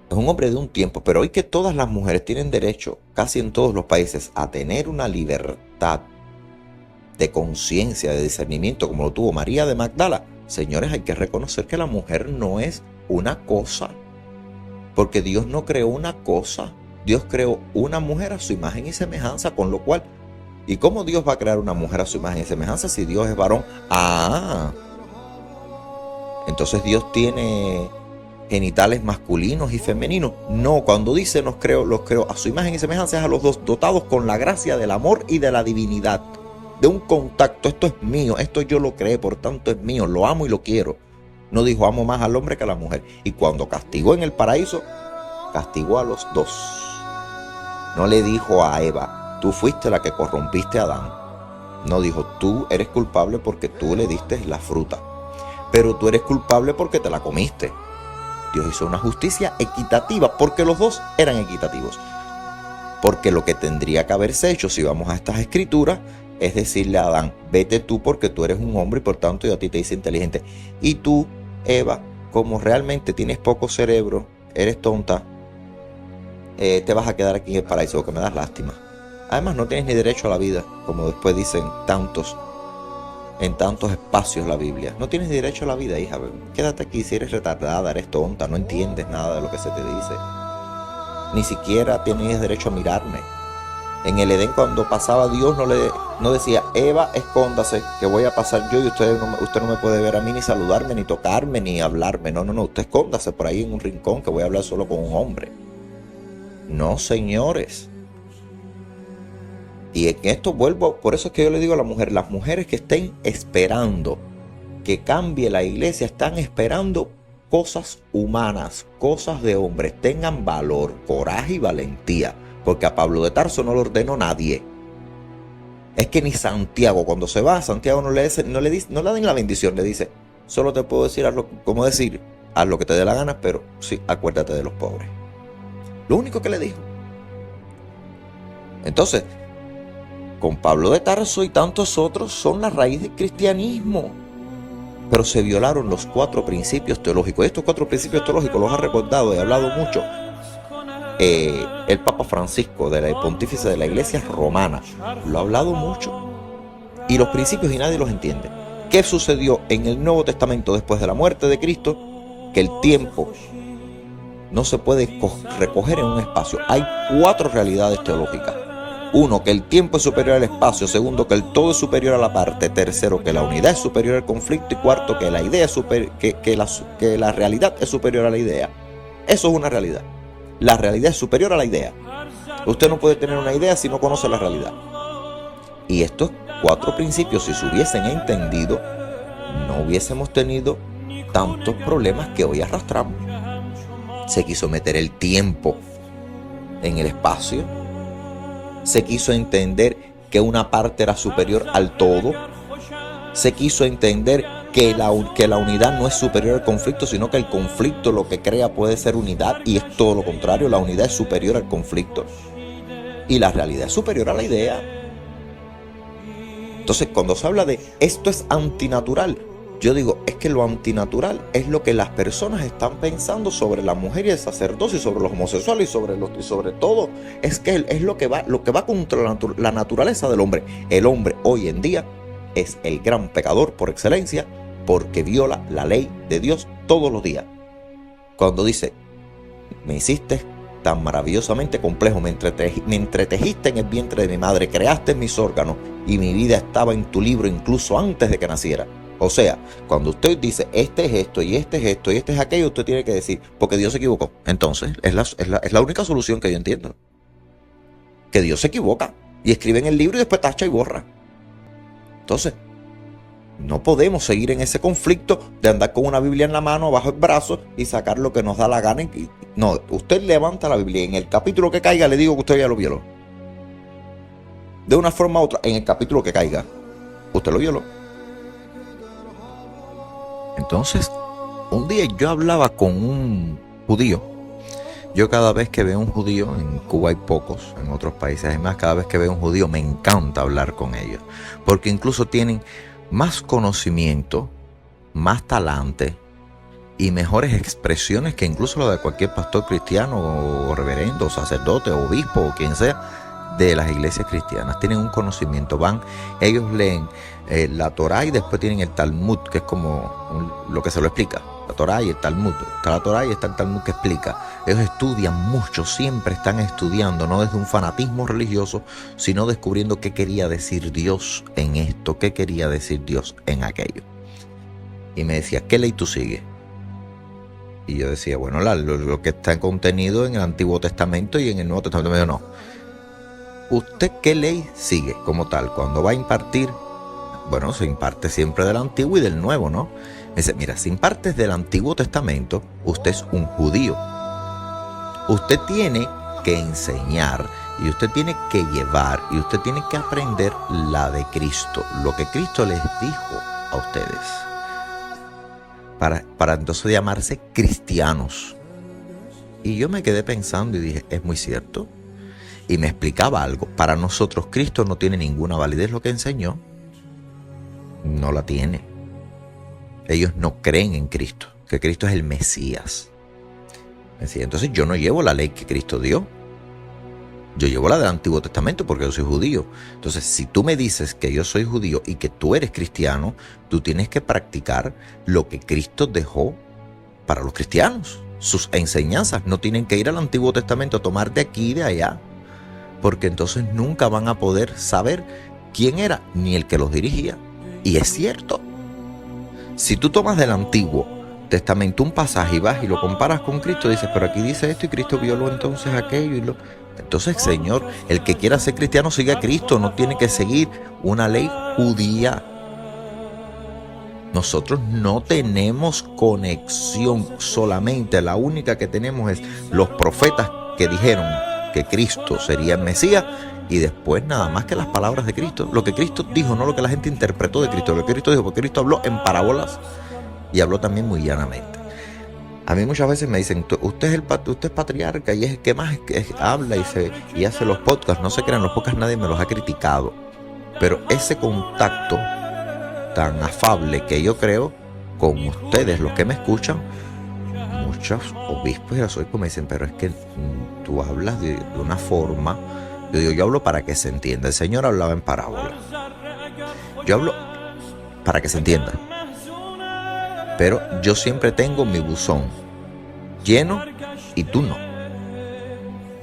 Es un hombre de un tiempo, pero hoy que todas las mujeres tienen derecho, casi en todos los países, a tener una libertad de conciencia, de discernimiento, como lo tuvo María de Magdala, señores, hay que reconocer que la mujer no es una cosa, porque Dios no creó una cosa, Dios creó una mujer a su imagen y semejanza, con lo cual, ¿y cómo Dios va a crear una mujer a su imagen y semejanza si Dios es varón? Entonces Dios tiene genitales masculinos y femeninos. No, cuando dice los creo a su imagen y semejanza, es a los dos dotados con la gracia del amor y de la divinidad, de un contacto. Esto es mío, esto yo lo creé, por tanto es mío, lo amo y lo quiero. No dijo amo más al hombre que a la mujer. Y cuando castigó en el paraíso, castigó a los dos. No le dijo a Eva, tú fuiste la que corrompiste a Adán. No dijo, tú eres culpable porque tú le diste la fruta, pero tú eres culpable porque te la comiste. Dios hizo una justicia equitativa porque los dos eran equitativos. Porque lo que tendría que haberse hecho, si vamos a estas escrituras, es decirle a Adán, vete tú porque tú eres un hombre y por tanto yo a ti te hice inteligente. Y tú, Eva, como realmente tienes poco cerebro, eres tonta, te vas a quedar aquí en el paraíso porque me das lástima. Además no tienes ni derecho a la vida, como después dicen en tantos espacios la Biblia. No tienes derecho a la vida, hija. Quédate aquí, si eres retardada, eres tonta, no entiendes nada de lo que se te dice. Ni siquiera tienes derecho a mirarme. En el Edén, cuando pasaba Dios, no decía, Eva, escóndase, que voy a pasar yo y usted no me puede ver a mí, ni saludarme, ni tocarme, ni hablarme. No, usted escóndase por ahí en un rincón que voy a hablar solo con un hombre. No, señores. Y en esto vuelvo, por eso es que yo le digo a la mujer, las mujeres que estén esperando que cambie la iglesia, están esperando cosas humanas, cosas de hombres. Tengan valor, coraje y valentía, porque a Pablo de Tarso no lo ordenó nadie. Es que ni Santiago, cuando se va, Santiago no le den la bendición, le dice, solo te puedo decir, haz lo que te dé la gana, pero sí, acuérdate de los pobres. Lo único que le dijo. Entonces, con Pablo de Tarso y tantos otros son la raíz del cristianismo. pero se violaron los 4 principios teológicos. Estos 4 principios teológicos los ha recordado y ha hablado mucho el Papa Francisco, el pontífice de la Iglesia Romana. Lo ha hablado mucho. Y los principios y nadie los entiende. ¿Qué sucedió en el Nuevo Testamento después de la muerte de Cristo? Que el tiempo no se puede recoger en un espacio. Hay 4 realidades teológicas. 1, que el tiempo es superior al espacio. 2, que el todo es superior a la parte. 3, que la unidad es superior al conflicto. Y 4, que la idea es que la realidad es superior a la idea. Eso es una realidad. La realidad es superior a la idea. Usted no puede tener una idea si no conoce la realidad. Y estos 4 principios, si se hubiesen entendido, no hubiésemos tenido tantos problemas que hoy arrastramos. Se quiso meter el tiempo en el espacio. Se quiso entender que una parte era superior al todo. Se quiso entender que la unidad no es superior al conflicto, sino que el conflicto lo que crea puede ser unidad, y es todo lo contrario. La unidad es superior al conflicto y la realidad es superior a la idea. Entonces, cuando se habla de esto es antinatural, yo digo, es que lo antinatural es lo que las personas están pensando sobre la mujer y el sacerdocio, y sobre los homosexuales y sobre todo. Es que es lo que va contra la naturaleza del hombre. El hombre hoy en día es el gran pecador por excelencia, porque viola la ley de Dios todos los días. Cuando dice, me hiciste tan maravillosamente complejo, me entretejiste en el vientre de mi madre, creaste mis órganos y mi vida estaba en tu libro incluso antes de que naciera. O sea, cuando usted dice, este es esto y este es esto y este es aquello, usted tiene que decir, porque Dios se equivocó. Entonces, es la única solución que yo entiendo. Que Dios se equivoca y escribe en el libro y después tacha y borra. Entonces, no podemos seguir en ese conflicto de andar con una Biblia en la mano, bajo el brazo y sacar lo que nos da la gana. No, usted levanta la Biblia y en el capítulo que caiga le digo que usted ya lo violó. De una forma u otra, en el capítulo que caiga, usted lo violó. Entonces, un día yo hablaba con un judío. Yo cada vez que veo un judío, en Cuba hay pocos, en otros países hay más, cada vez que veo un judío me encanta hablar con ellos, porque incluso tienen más conocimiento, más talante y mejores expresiones que incluso lo de cualquier pastor cristiano o reverendo o sacerdote o obispo o quien sea de las iglesias cristianas. Tienen un conocimiento, ellos leen la Torá y después tienen el Talmud, que es como lo que se lo explica. La Torá y el Talmud. Está la Torá y está el Talmud que explica. Ellos estudian mucho, siempre están estudiando, no desde un fanatismo religioso, sino descubriendo qué quería decir Dios en esto, qué quería decir Dios en aquello. Y me decía, ¿qué ley tú sigues? Y yo decía, bueno, lo que está contenido en el Antiguo Testamento y en el Nuevo Testamento. Me dijo, no. ¿Usted qué ley sigue como tal? Cuando va a impartir, bueno, se imparte siempre del Antiguo y del Nuevo, ¿no? Me dice, mira, si impartes del Antiguo Testamento, usted es un judío. Usted tiene que enseñar y usted tiene que llevar y usted tiene que aprender la de Cristo, lo que Cristo les dijo a ustedes, para entonces llamarse cristianos. Y yo me quedé pensando y dije, es muy cierto. Y me explicaba algo. Para nosotros Cristo no tiene ninguna validez. Lo que enseñó no la tiene. Ellos no creen en Cristo, que Cristo es el Mesías. Entonces yo no llevo la ley que Cristo dio. Yo llevo la del Antiguo Testamento porque yo soy judío. Entonces, si tú me dices que yo soy judío y que tú eres cristiano, tú tienes que practicar lo que Cristo dejó para los cristianos. Sus enseñanzas no tienen que ir al Antiguo Testamento a tomar de aquí y de allá, porque entonces nunca van a poder saber quién era ni el que los dirigía. Y es cierto. Si tú tomas del Antiguo Testamento un pasaje y vas y lo comparas con Cristo, dices, pero aquí dice esto y Cristo violó entonces aquello. Entonces, Señor, el que quiera ser cristiano sigue a Cristo, no tiene que seguir una ley judía. Nosotros no tenemos conexión, solamente la única que tenemos es los profetas que dijeron que Cristo sería el Mesías, y después nada más que las palabras de Cristo, lo que Cristo dijo, no lo que la gente interpretó de Cristo, lo que Cristo dijo, porque Cristo habló en parábolas y habló también muy llanamente. A mí muchas veces me dicen, usted es patriarca y es el que más habla y hace los podcasts. No se crean, los podcasts nadie me los ha criticado, pero ese contacto tan afable que yo creo con ustedes, los que me escuchan, muchos obispos y arzobispos me dicen, pero es que tú hablas de una forma. Yo digo, yo hablo para que se entienda. El Señor hablaba en parábola. Yo hablo para que se entienda. Pero yo siempre tengo mi buzón lleno y tú no.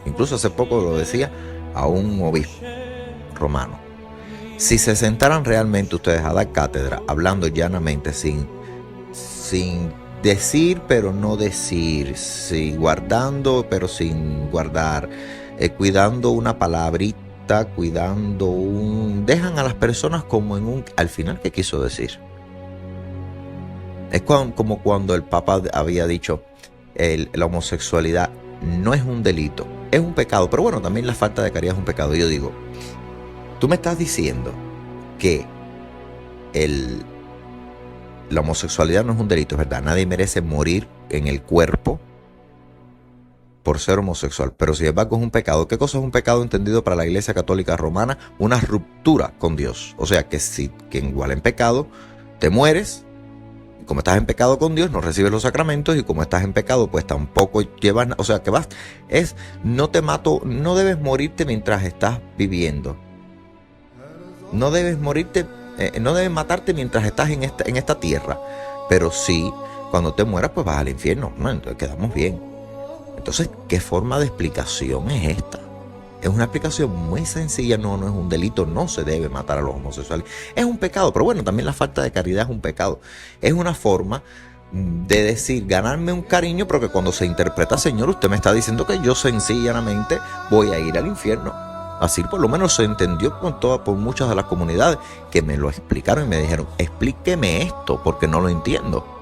Incluso hace poco lo decía a un obispo romano. Si se sentaran realmente ustedes a dar cátedra, hablando llanamente, sin decir pero no decir, sí, guardando pero sin guardar, cuidando una palabrita, dejan a las personas como en un... Al final, ¿qué quiso decir? Es como cuando el Papa había dicho, la homosexualidad no es un delito, es un pecado, pero bueno, también la falta de caridad es un pecado. Y yo digo, tú me estás diciendo que la homosexualidad no es un delito, es verdad, nadie merece morir en el cuerpo por ser homosexual, pero sin embargo es un pecado. ¿Qué cosa es un pecado entendido para la Iglesia Católica Romana? Una ruptura con Dios. O sea que igual en pecado te mueres, y como estás en pecado con Dios no recibes los sacramentos, y como estás en pecado pues tampoco llevas, o sea que no te mato, no debes morirte mientras estás viviendo. No debes morirte, no debes matarte mientras estás en esta tierra, pero sí, cuando te mueras pues vas al infierno. No, entonces quedamos bien. Entonces, ¿qué forma de explicación es esta? Es una explicación muy sencilla. No es un delito, no se debe matar a los homosexuales. Es un pecado, pero bueno, también la falta de caridad es un pecado. Es una forma de decir, ganarme un cariño, porque cuando se interpreta, Señor, usted me está diciendo que yo sencillamente voy a ir al infierno. Así por lo menos se entendió por muchas de las comunidades que me lo explicaron y me dijeron, explíqueme esto porque no lo entiendo.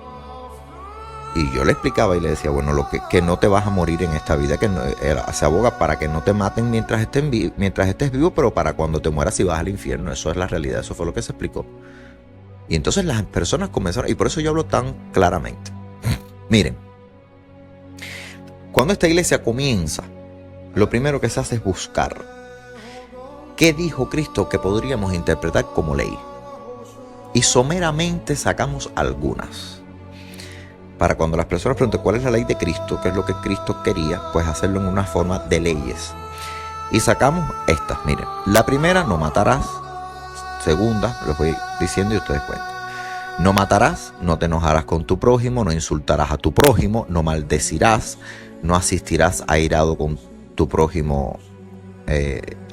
Y yo le explicaba y le decía, bueno, que no te vas a morir en esta vida, que se aboga para que no te maten mientras estés vivo, pero para cuando te mueras si vas al infierno. Eso es la realidad, eso fue lo que se explicó. Y entonces las personas comenzaron, y por eso yo hablo tan claramente. Miren, cuando esta iglesia comienza, lo primero que se hace es buscar qué dijo Cristo que podríamos interpretar como ley. Y someramente sacamos algunas. Para cuando las personas preguntan cuál es la ley de Cristo, qué es lo que Cristo quería, pues hacerlo en una forma de leyes. Y sacamos estas, miren. La primera, no matarás. Segunda, les voy diciendo y ustedes cuentan. No matarás, no te enojarás con tu prójimo, no insultarás a tu prójimo, no maldecirás, no asistirás airado con tu prójimo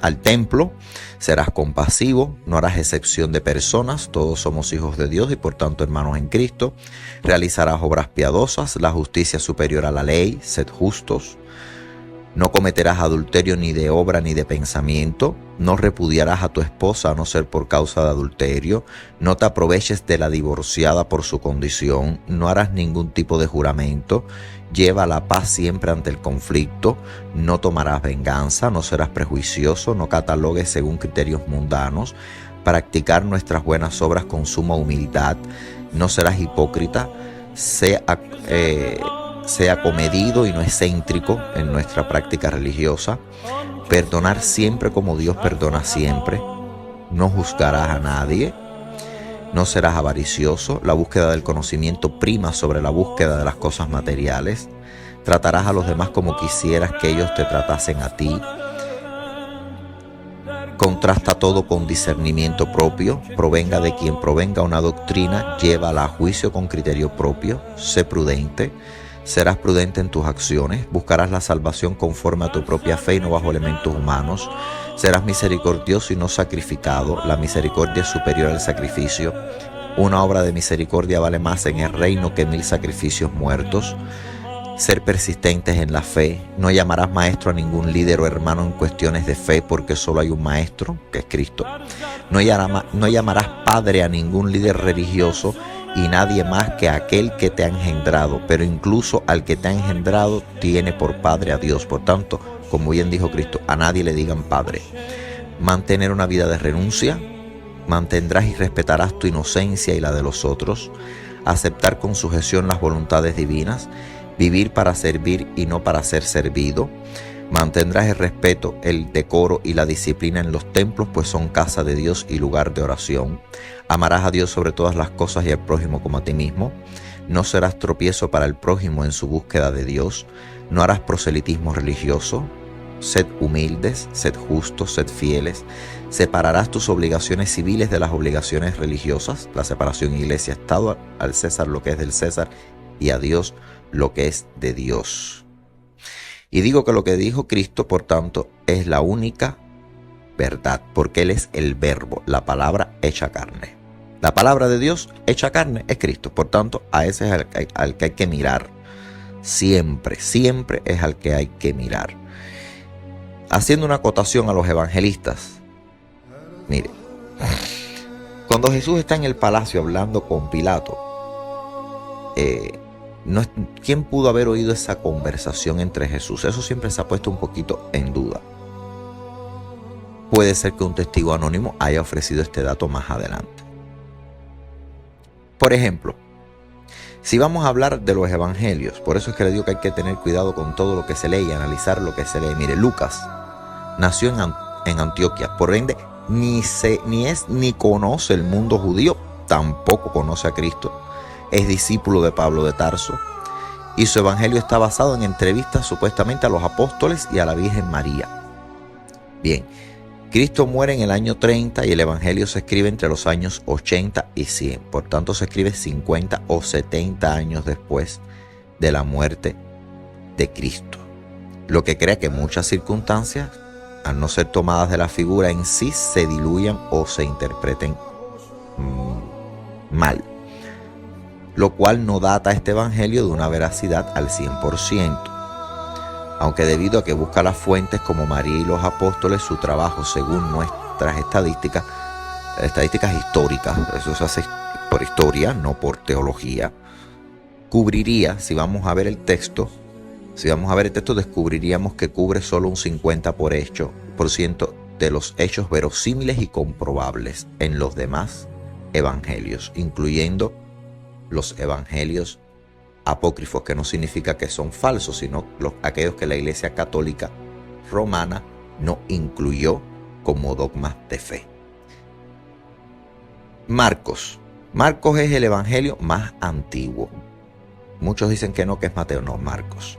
al templo, serás compasivo, no harás excepción de personas, todos somos hijos de Dios y por tanto hermanos en Cristo, realizarás obras piadosas, la justicia superior a la ley, sed justos, no cometerás adulterio ni de obra ni de pensamiento, no repudiarás a tu esposa a no ser por causa de adulterio, no te aproveches de la divorciada por su condición, no harás ningún tipo de juramento, lleva la paz siempre ante el conflicto, no tomarás venganza, no serás prejuicioso, no catalogues según criterios mundanos, practicar nuestras buenas obras con suma humildad, no serás hipócrita, sea comedido y no excéntrico en nuestra práctica religiosa, perdonar siempre como Dios perdona siempre, no juzgarás a nadie, no serás avaricioso, la búsqueda del conocimiento prima sobre la búsqueda de las cosas materiales, tratarás a los demás como quisieras que ellos te tratasen a ti, contrasta todo con discernimiento propio, provenga de quien provenga una doctrina, llévala a juicio con criterio propio, sé prudente, serás prudente en tus acciones, buscarás la salvación conforme a tu propia fe y no bajo elementos humanos, serás misericordioso y no sacrificado, la misericordia es superior al sacrificio, una obra de misericordia vale más en el reino que 1000 sacrificios muertos, ser persistentes en la fe, no llamarás maestro a ningún líder o hermano en cuestiones de fe porque solo hay un maestro, que es Cristo, no llamarás padre a ningún líder religioso y nadie más que aquel que te ha engendrado, pero incluso al que te ha engendrado tiene por padre a Dios. Por tanto, como bien dijo Cristo, a nadie le digan padre. Mantener una vida de renuncia, mantendrás y respetarás tu inocencia y la de los otros, aceptar con sujeción las voluntades divinas, vivir para servir y no para ser servido, Mantendrás el respeto, el decoro y la disciplina en los templos, pues son casa de Dios y lugar de oración. Amarás a Dios sobre todas las cosas y al prójimo como a ti mismo. No serás tropiezo para el prójimo en su búsqueda de Dios. No harás proselitismo religioso. Sed humildes, sed justos, sed fieles. Separarás tus obligaciones civiles de las obligaciones religiosas. La separación iglesia-estado, al César lo que es del César y a Dios lo que es de Dios. Y digo que lo que dijo Cristo, por tanto, es la única verdad, porque Él es el verbo, la palabra hecha carne. La palabra de Dios hecha carne es Cristo, por tanto, a ese es al que hay que mirar. Siempre, siempre es al que hay que mirar. Haciendo una acotación a los evangelistas, mire, cuando Jesús está en el palacio hablando con Pilato, ¿quién pudo haber oído esa conversación entre Jesús? Eso siempre se ha puesto un poquito en duda. Puede ser que un testigo anónimo haya ofrecido este dato más adelante. Por ejemplo, si vamos a hablar de los evangelios, por eso es que le digo que hay que tener cuidado con todo lo que se lee y analizar lo que se lee. Mire, Lucas nació en Antioquía, por ende ni conoce el mundo judío, tampoco conoce a Cristo. Es discípulo de Pablo de Tarso y su evangelio está basado en entrevistas supuestamente a los apóstoles y a la Virgen María. Bien, Cristo muere en el año 30 y el evangelio se escribe entre los años 80 y 100. Por tanto, se escribe 50 o 70 años después de la muerte de Cristo. Lo que crea que muchas circunstancias, al no ser tomadas de la figura en sí, se diluyan o se interpreten mal. Lo cual no data este evangelio de una veracidad al 100%. Aunque debido a que busca las fuentes como María y los apóstoles, su trabajo, según nuestras estadísticas históricas, eso se hace por historia, no por teología, cubriría, si vamos a ver el texto, descubriríamos que cubre solo un 50% de los hechos verosímiles y comprobables en los demás evangelios, incluyendo los evangelios apócrifos, que no significa que son falsos, sino aquellos que la Iglesia Católica Romana no incluyó como dogmas de fe. Marcos es el evangelio más antiguo. Muchos dicen que no, que es Mateo, no, Marcos.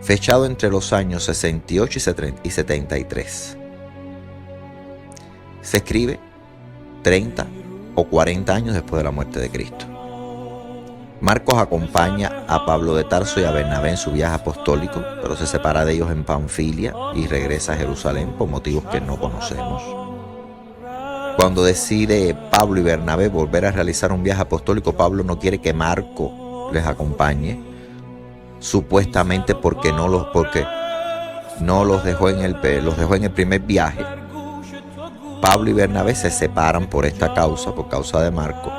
Fechado entre los años 68 y 73. Se escribe 30 o 40 años después de la muerte de Cristo. Marcos acompaña a Pablo de Tarso y a Bernabé en su viaje apostólico, pero se separa de ellos en Panfilia y regresa a Jerusalén por motivos que no conocemos. Cuando decide Pablo y Bernabé volver a realizar un viaje apostólico, Pablo no quiere que Marco les acompañe, supuestamente porque no los dejó en el primer viaje. Pablo y Bernabé se separan por esta causa, por causa de Marco.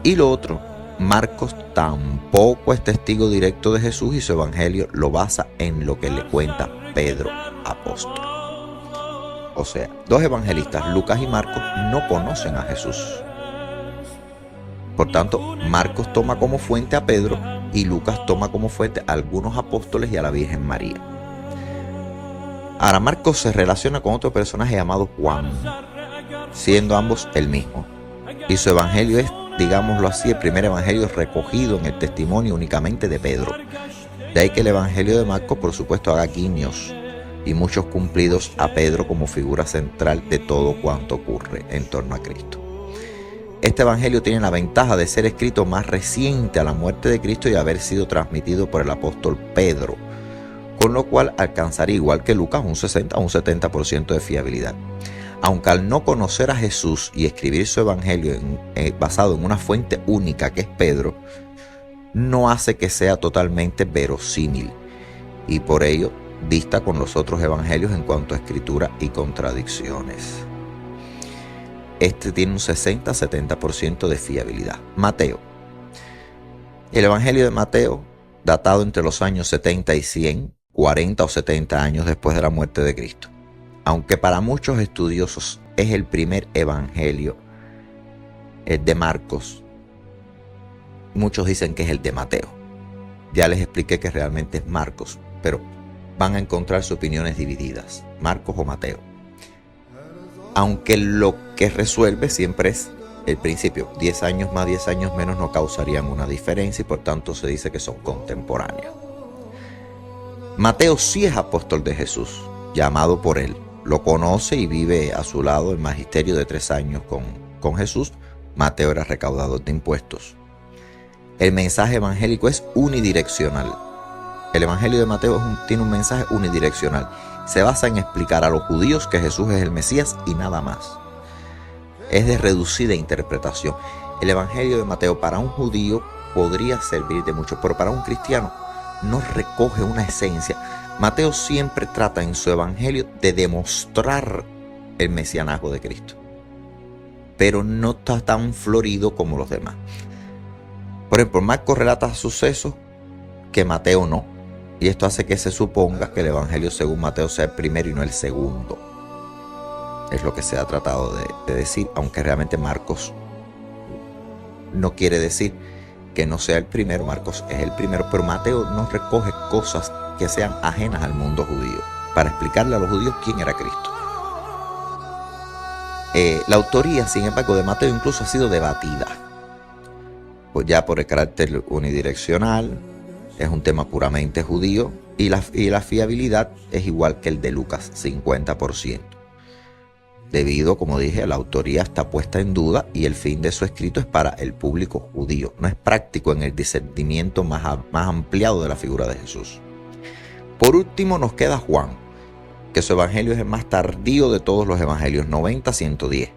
Y lo otro, Marcos tampoco es testigo directo de Jesús y su evangelio lo basa en lo que le cuenta Pedro apóstol. O sea, dos evangelistas, Lucas y Marcos, no conocen a Jesús. Por tanto, Marcos toma como fuente a Pedro y Lucas toma como fuente a algunos apóstoles y a la Virgen María. Ahora, Marcos se relaciona con otro personaje llamado Juan, siendo ambos el mismo. Y su evangelio es, digámoslo así, el primer evangelio recogido en el testimonio únicamente de Pedro. De ahí que el evangelio de Marcos, por supuesto, haga guiños y muchos cumplidos a Pedro como figura central de todo cuanto ocurre en torno a Cristo. Este evangelio tiene la ventaja de ser escrito más reciente a la muerte de Cristo y haber sido transmitido por el apóstol Pedro, con lo cual alcanzaría, igual que Lucas, un 60 o un 70% de fiabilidad. Aunque al no conocer a Jesús y escribir su evangelio basado en una fuente única que es Pedro, no hace que sea totalmente verosímil y por ello dista con los otros evangelios en cuanto a escritura y contradicciones. Este tiene un 60-70% de fiabilidad. Mateo. El evangelio de Mateo, datado entre los años 70 y 100, 40 o 70 años después de la muerte de Cristo. Aunque para muchos estudiosos es el primer evangelio, el de Marcos, muchos dicen que es el de Mateo. Ya les expliqué que realmente es Marcos, pero van a encontrarse opiniones divididas, Marcos o Mateo. Aunque lo que resuelve siempre es el principio. 10 años más, 10 años menos no causarían una diferencia y por tanto se dice que son contemporáneos. Mateo sí es apóstol de Jesús, llamado por él. Lo conoce y vive a su lado el magisterio de 3 años con Jesús. Mateo era recaudador de impuestos. El mensaje evangélico es unidireccional. El evangelio de Mateo tiene un mensaje unidireccional. Se basa en explicar a los judíos que Jesús es el Mesías y nada más. Es de reducida interpretación. El evangelio de Mateo para un judío podría servir de mucho, pero para un cristiano no recoge una esencia. Mateo siempre trata en su evangelio de demostrar el mesianajo de Cristo, pero no está tan florido como los demás. Por ejemplo, Marcos relata sucesos que Mateo no, y esto hace que se suponga que el evangelio según Mateo sea el primero y no el segundo. Es lo que se ha tratado de decir, aunque realmente Marcos no quiere decir que no sea el primero. Marcos es el primero, pero Mateo no recoge cosas que sean ajenas al mundo judío para explicarle a los judíos quién era Cristo. La autoría, sin embargo, de Mateo incluso ha sido debatida, pues ya por el carácter unidireccional, es un tema puramente judío, y la fiabilidad es igual que el de Lucas, 50%. Debido, como dije, la autoría está puesta en duda y el fin de su escrito es para el público judío. No es práctico en el discernimiento más ampliado de la figura de Jesús. Por último nos queda Juan, que su evangelio es el más tardío de todos los evangelios, 90-110,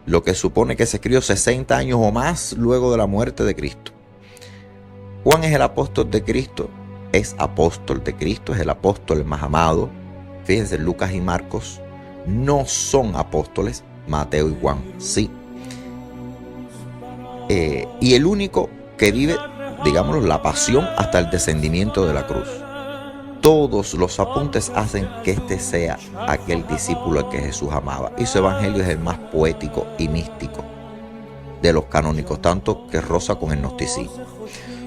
lo que supone que se escribió 60 años o más luego de la muerte de Cristo. Juan es el apóstol de Cristo, es el apóstol más amado. Fíjense, Lucas y Marcos no son apóstoles, Mateo y Juan sí. Y el único que vive, digámoslo, la pasión hasta el descendimiento de la cruz. Todos los apuntes hacen que este sea aquel discípulo al que Jesús amaba. Y su evangelio es el más poético y místico de los canónicos, tanto que roza con el gnosticismo.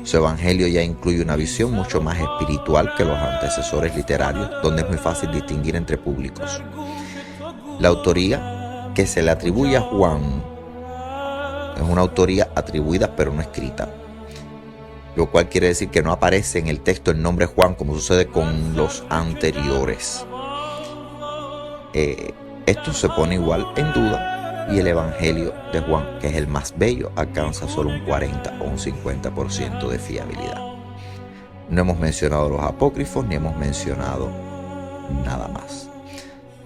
Su evangelio ya incluye una visión mucho más espiritual que los antecesores literarios, donde es muy fácil distinguir entre públicos. La autoría que se le atribuye a Juan es una autoría atribuida pero no escrita, lo cual quiere decir que no aparece en el texto el nombre Juan como sucede con los anteriores. Esto se pone igual en duda y el evangelio de Juan, que es el más bello, alcanza solo un 40 o un 50% de fiabilidad. No hemos mencionado los apócrifos ni hemos mencionado nada más.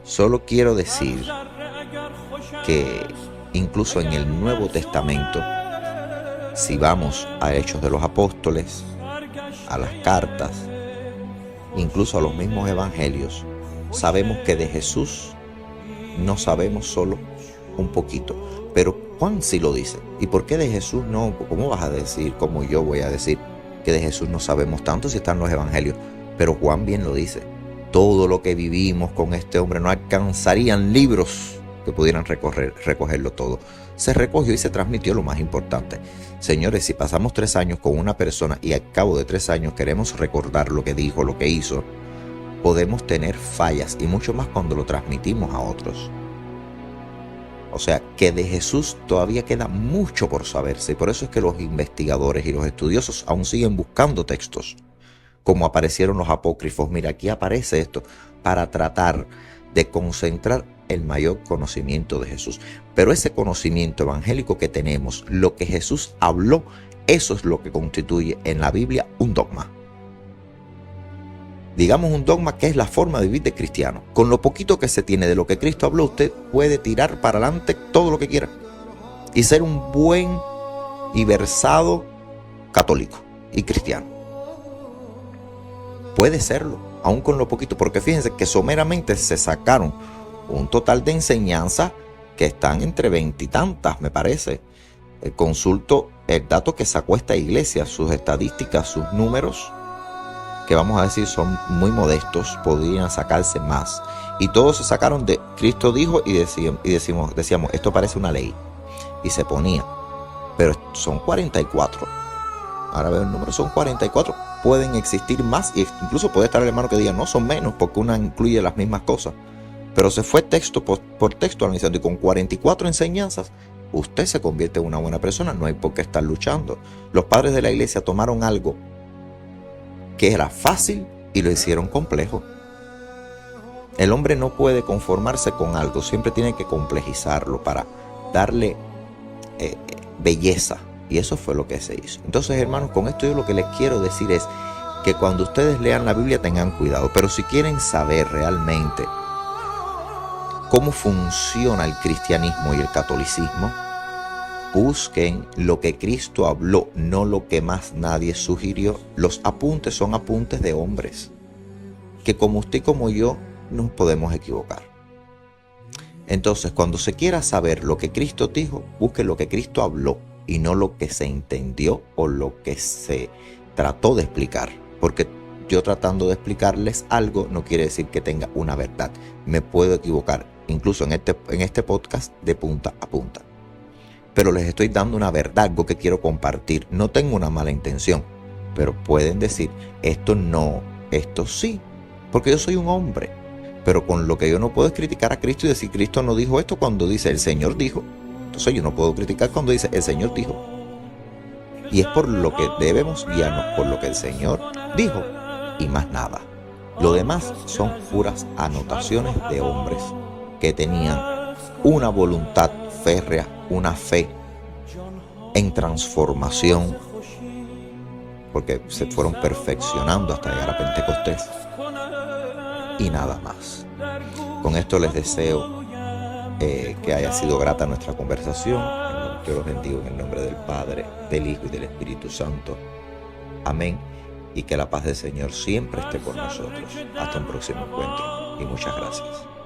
Solo quiero decir que incluso en el Nuevo Testamento, si vamos a Hechos de los Apóstoles, a las cartas, incluso a los mismos evangelios, sabemos que de Jesús no sabemos solo un poquito, pero Juan sí lo dice. ¿Y por qué de Jesús no? ¿Cómo vas a decir, como yo voy a decir, que de Jesús no sabemos tanto si están los evangelios? Pero Juan bien lo dice. Todo lo que vivimos con este hombre no alcanzarían libros que pudieran recogerlo todo. Se recogió y se transmitió lo más importante. Señores, si pasamos 3 años con una persona y al cabo de 3 años queremos recordar lo que dijo, lo que hizo, podemos tener fallas y mucho más cuando lo transmitimos a otros. O sea, que de Jesús todavía queda mucho por saberse, y por eso es que los investigadores y los estudiosos aún siguen buscando textos, como aparecieron los apócrifos. Mira, aquí aparece esto, para tratar de concentrar el mayor conocimiento de Jesús. Pero ese conocimiento evangélico que tenemos, lo que Jesús habló, eso es lo que constituye en la Biblia un dogma. Digamos un dogma que es la forma de vivir de cristiano. Con lo poquito que se tiene de lo que Cristo habló, usted puede tirar para adelante todo lo que quiera y ser un buen y versado católico y cristiano. Puede serlo, aún con lo poquito, porque fíjense que someramente se sacaron un total de enseñanzas que están entre 20 y tantas, me parece. Consulto el dato que sacó esta iglesia, sus estadísticas, sus números, que vamos a decir son muy modestos, podrían sacarse más. Y todos se sacaron de Cristo dijo y decíamos, esto parece una ley. Y se ponía. Pero son 44. Ahora veo el número, son 44. pueden existir más, e incluso puede estar el hermano que diga no son menos, porque una incluye las mismas cosas. Pero se fue texto por texto analizando, y con 44 enseñanzas usted se convierte en una buena persona. No hay por qué estar luchando. Los padres de la iglesia tomaron algo que era fácil y lo hicieron complejo. El hombre no puede conformarse con algo, siempre tiene que complejizarlo para darle belleza. Y eso fue lo que se hizo. Entonces, hermanos, con esto yo lo que les quiero decir es que cuando ustedes lean la Biblia tengan cuidado. Pero si quieren saber realmente cómo funciona el cristianismo y el catolicismo, busquen lo que Cristo habló, no lo que más nadie sugirió. Los apuntes son apuntes de hombres, que como usted y como yo nos podemos equivocar. Entonces, cuando se quiera saber lo que Cristo dijo, busque lo que Cristo habló y no lo que se entendió o lo que se trató de explicar. Porque yo tratando de explicarles algo no quiere decir que tenga una verdad. Me puedo equivocar, incluso en este podcast, de punta a punta. Pero les estoy dando una verdad, algo que quiero compartir. No tengo una mala intención, pero pueden decir, esto no, esto sí, porque yo soy un hombre. Pero con lo que yo no puedo es criticar a Cristo y decir, Cristo no dijo esto cuando dice, el Señor dijo. Entonces yo no puedo criticar cuando dice, el Señor dijo. Y es por lo que debemos guiarnos, por lo que el Señor dijo y más nada. Lo demás son puras anotaciones de hombres que tenían una voluntad férrea, una fe en transformación, porque se fueron perfeccionando hasta llegar a Pentecostés y nada más. Con esto les deseo que haya sido grata nuestra conversación. Yo los bendigo en el nombre del Padre, del Hijo y del Espíritu Santo. Amén. Y que la paz del Señor siempre esté con nosotros. Hasta un próximo encuentro y muchas gracias.